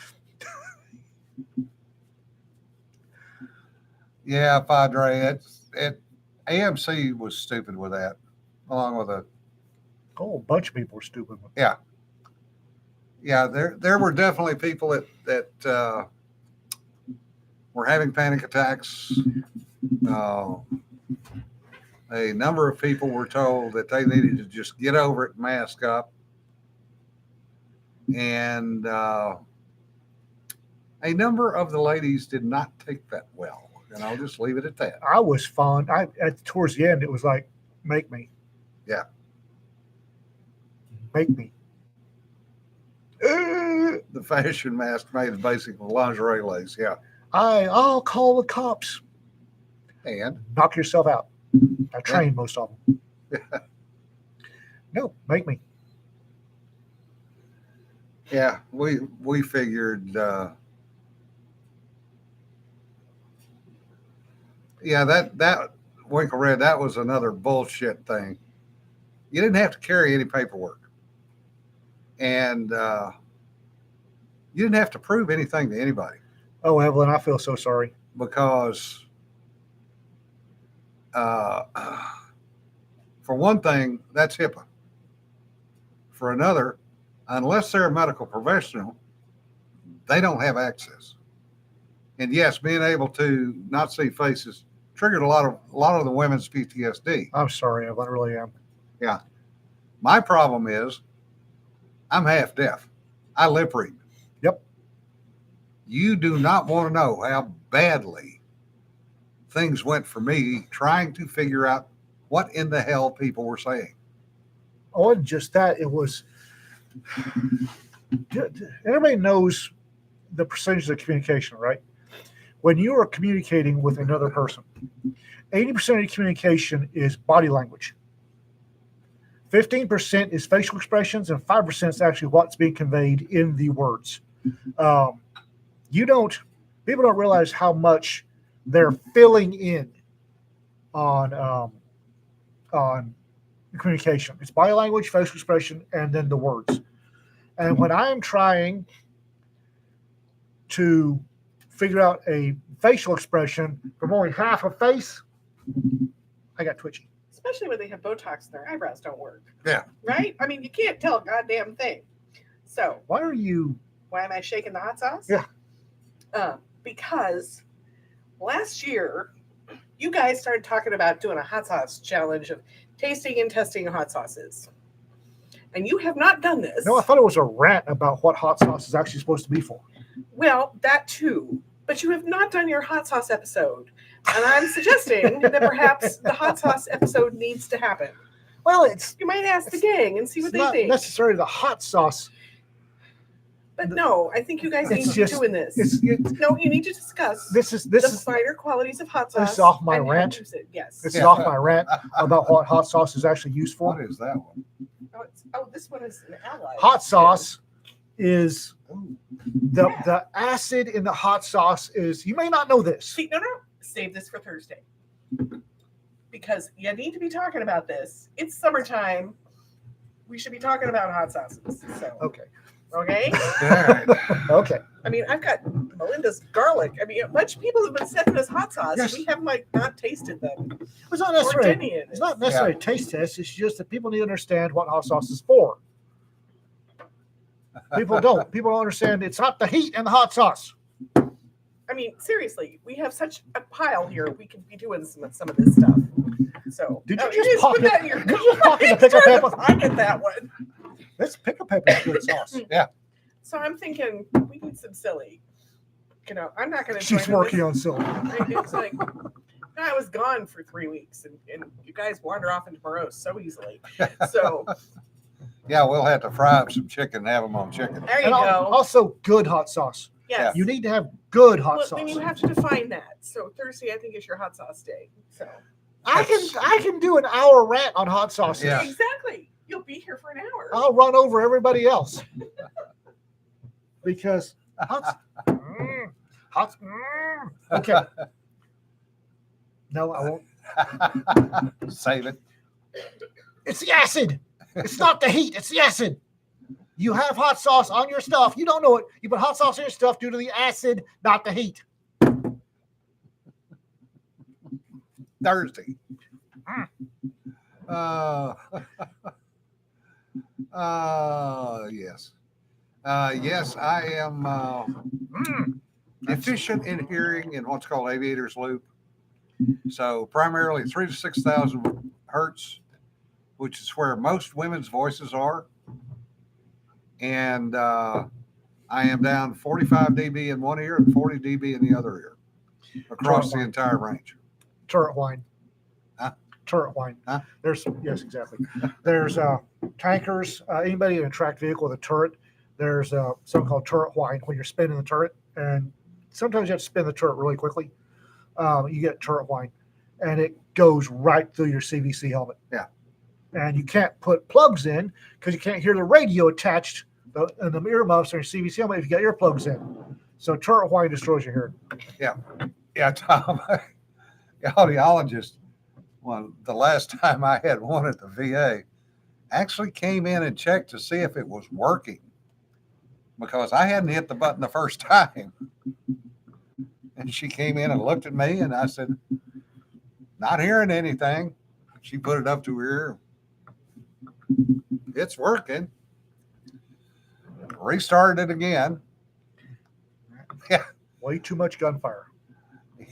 Yeah, Padre, AMC was stupid with that, along with a bunch of people were stupid. Yeah, there were definitely people that were having panic attacks. A number of people were told that they needed to just get over it and mask up. And a number of the ladies did not take that well. And I'll just leave it at that. I was fond. Towards the end, it was like, make me. Yeah. Make me. The fashion mask made of basic lingerie lace. Yeah. I'll call the cops. And knock yourself out. I trained most of them. No, make me. Yeah, we figured. That Winkle Red, that was another bullshit thing. You didn't have to carry any paperwork. And you didn't have to prove anything to anybody Oh, Evelyn, I feel so sorry. because, for one thing, that's HIPAA. For another, unless they're a medical professional, they don't have access. And yes, being able to not see faces triggered a lot of the women's PTSD. I'm sorry, Evelyn, I really am. My problem is I'm half deaf. I lip read. Yep. You do not want to know how badly things went for me trying to figure out what in the hell people were saying. Oh, and just that, it was. Everybody knows the percentage of communication, right? When you are communicating with another person, 80% of your communication is body language. 15% is facial expressions, and 5% is actually what's being conveyed in the words. People don't realize how much they're filling in on communication. It's body language, facial expression, and then the words. And when I'm trying to figure out a facial expression from only half a face, I got twitchy. Especially when they have Botox and their eyebrows don't work. Yeah. Right? I mean, you can't tell a goddamn thing. So, Why why am I shaking the hot sauce? Yeah. Because last year, you guys started talking about doing a hot sauce challenge of tasting and testing hot sauces. And you have not done this. No, I thought it was a rant about what hot sauce is actually supposed to be for. Well, that too. But you have not done your hot sauce episode. And I'm suggesting that perhaps the hot sauce episode needs to happen. Well, You might ask the gang and see what it's they not think. necessarily the hot sauce. But no, I think you guys need It's to just- be doing this. It's No, you need to discuss this is the finer qualities of hot sauce. this is off my and how to rant. use it. Yes. this is off my rant about what hot sauce is actually used What for. is that one? This one is an ally. Hot sauce is the acid in the hot sauce is, you may not know this. See, no. Save this for Thursday. Because you need to be talking about this. It's summertime. We should be talking about hot sauces. So, Okay. okay? All right. Okay. I mean, I've got Melinda's garlic. I mean, a bunch of people have been sending us hot sauce. Yes. We have not tasted them. It's not Or necessarily Denny in it's it. not necessarily a taste test. It's just that people need to understand what hot sauce is for. People don't understand it's not the heat and the hot sauce. I mean, seriously, we have such a pile here. We could be doing some of this stuff. So, Did you oh, just just pop put it- that in your? did you just pop in the pickle Trying to pepper? pocket that one. This pickle pepper is good sauce. So I'm thinking we need some silly. You know, I'm not going to. She's working on silver. It's like I was gone for 3 weeks, and you guys wander off into morose so easily. So Yeah, we'll have to fry up some chicken and have them on chicken. there you And go. also good hot sauce. Yes. You need to have good hot Well, sauce. then you have to define that. So Thursday, I think, is your hot sauce day. So I can do an hour rant on hot sauces. Yeah. exactly, you'll be here for an hour. I'll run over everybody else. Because okay. No, I won't. Save it. It's the acid. It's not the heat. It's the acid. You have hot sauce on your stuff. You don't know it. You put hot sauce on your stuff due to the acid, not the heat. Thursday. Yes. Yes, I am efficient in hearing in what's called Aviator's Loop. So primarily 3,000 to 6,000 hertz, which is where most women's voices are. And I am down 45 dB in one ear and 40 dB in the other ear across the entire range. Turret wine. Huh? Turret wine. Huh? Yes, exactly. There's tankers, anybody in a tracked vehicle with a turret, there's something called turret wine when you're spinning the turret. And sometimes you have to spin the turret really quickly. You get turret wine and it goes right through your CVC helmet. Yeah. And you can't put plugs in because you can't hear the radio attached and the earmuffs on your CVC helmet if you got earplugs in. So turret wine destroys your hearing. Yeah, Tom, the audiologist Well, the last time I had one at the VA, actually came in and checked to see if it was working because I hadn't hit the button the first time. And she came in and looked at me, and I said, "Not hearing anything." She put it up to her ear. It's working. Restarted it again. Yeah. Way too much gunfire.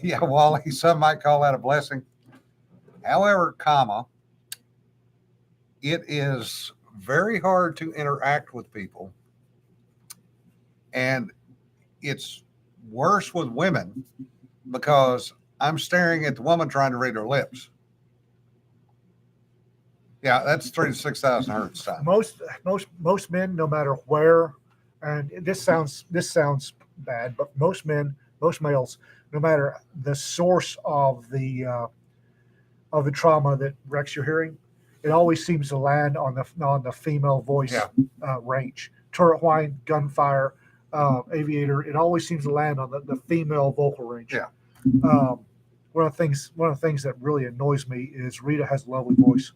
Yeah, Wally, some might call that a blessing. However, comma, it is very hard to interact with people. And it's worse with women because I'm staring at the woman trying to read her lips. Yeah, that's 3 to 6,000 hertz time. Most men, no matter where, and this sounds bad, but most males, no matter the source of the trauma that wrecks your hearing, it always seems to land on the female voice range. Turret whine, gunfire, aviator. It always seems to land on the female vocal range. Yeah. One of the things that really annoys me is Rita has a lovely voice.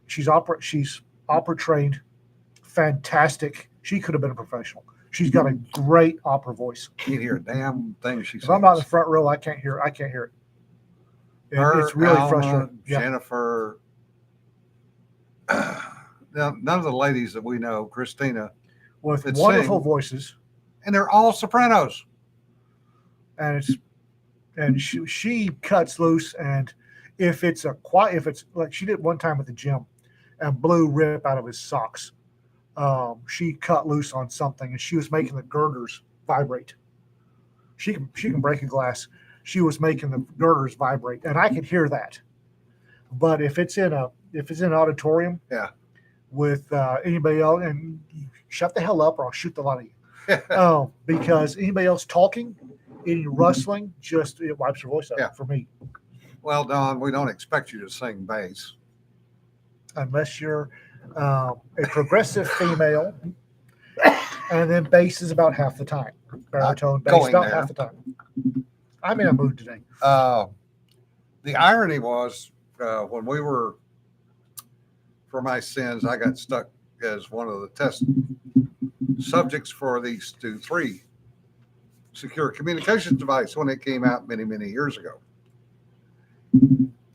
She's opera trained, fantastic. She could have been a professional. She's got a great opera voice. You can't hear a damn thing she says. If I'm not in the front row, I can't hear it. It's really Alma, frustrating. Yeah. Jennifer, none of the ladies that we know, Christina, With that wonderful sing. voices, And they're all sopranos. and she cuts loose. And if it's like she did one time at the gym, and blew rip out of his socks. She cut loose on something, and she was making the girders vibrate. She can break a glass. She was making the girders vibrate, and I could hear that. But if it's in an auditorium, with anybody else, and you shut the hell up, or I'll shoot the lot of you. Because anybody else talking, any rustling, it wipes her voice out for me. Well, Don, we don't expect you to sing bass. Unless you're a progressive female, and then bass is about half the time. Baritone bass about half the time. I'm in a mood today. The irony was when we were, for my sins, I got stuck as one of the test subjects for the Stu 3 secure communications device when it came out many, many years ago.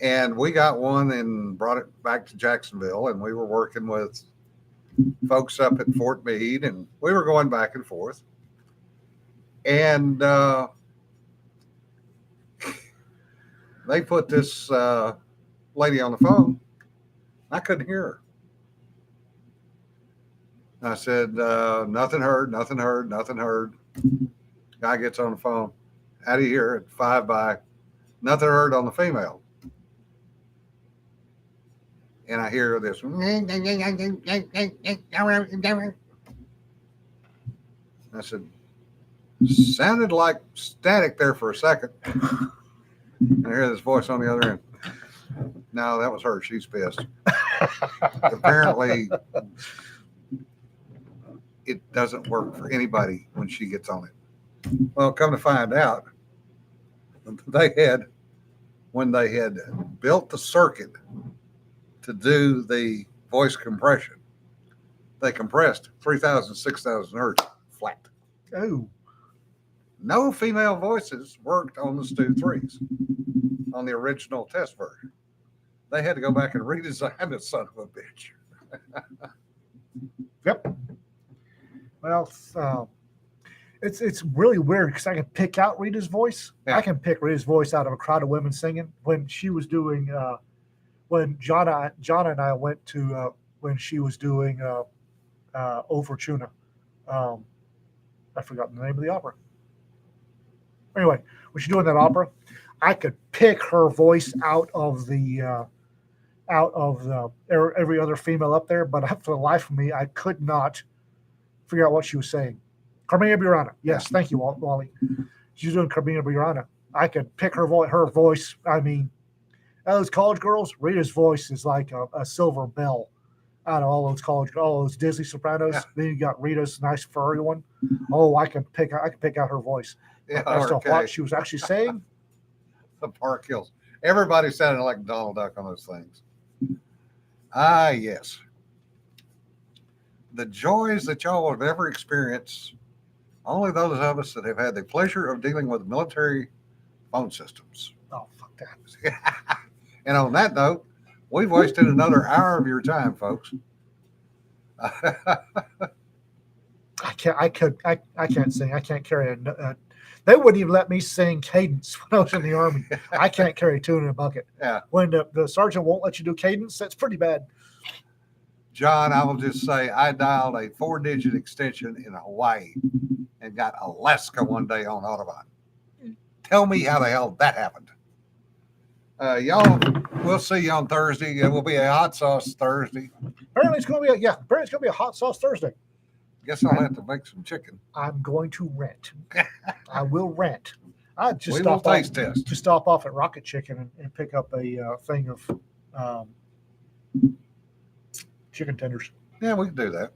And we got one and brought it back to Jacksonville, and we were working with folks up at Fort Meade, and we were going back and forth. And they put this lady on the phone. I couldn't hear her. I said, nothing heard. Guy gets on the phone. How do you hear it? 5 by. Nothing heard on the female. And I hear this. I said, sounded like static there for a second. And I hear this voice on the other end. No, that was her. She's pissed. Apparently, it doesn't work for anybody when she gets on it. Well, come to find out, when they had built the circuit to do the voice compression, they compressed 3,000, 6,000 hertz flat. Oh. No female voices worked on the Stu 3s on the original test version. They had to go back and redesign the son of a bitch. Yep. Well, it's really weird because I can pick out Rita's voice. Yeah. I can pick Rita's voice out of a crowd of women singing. When she was doing, when John and I went to, when she was doing O Fortuna, I forgot the name of the opera. Anyway, when she's doing that opera, I could pick her voice out of every other female up there, but for the life of me, I could not figure out what she was saying. Carmina Burana. Yes, thank you, Wally. She's doing Carmina Burana. I could pick her voice. I mean, those college girls, Rita's voice is like a silver bell out of all those Disney sopranos. Yeah. Then you got Rita's nice furry one. Oh, I can pick out her voice. Yeah, as to what she was actually saying. The Park Hills. Everybody sounded like Donald Duck on those things. Ah, yes. The joys that y'all have ever experienced, only those of us that have had the pleasure of dealing with military phone systems. Oh, fuck that. And on that note, we've wasted another hour of your time, folks. I can't sing. I can't carry a. They wouldn't even let me sing cadence when I was in the army. I can't carry a tune in a bucket. Yeah. When the sergeant won't let you do cadence, that's pretty bad. John, I will just say I dialed a 4-digit extension in Hawaii and got Alaska one day on Audubon. Tell me how the hell that happened. Y'all, we'll see you on Thursday. It will be a hot sauce Thursday. Apparently it's going to be a hot sauce Thursday. Guess I'll have to make some chicken. I'm going to rent. I will rent. I just We will stop off, taste test. just stop off at Rocket Chicken and pick up a thing of chicken tenders. Yeah, we can do that.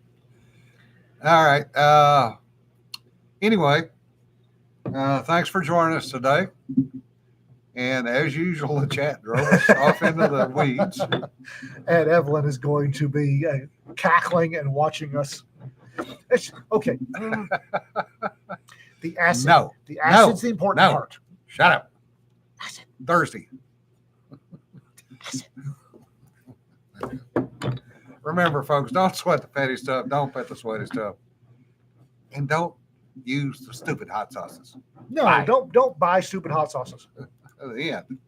All right. Anyway, thanks for joining us today. And as usual, the chat drove us off into the weeds. And Evelyn is going to be cackling and watching us. It's okay. The acid. No. The acid's the important No. part. Shut up. Acid. Thursday. Acid. Remember, folks, don't sweat the petty stuff. Don't pet the sweaty stuff. And don't use the stupid hot sauces. No, Bye. don't buy stupid hot sauces. At the end.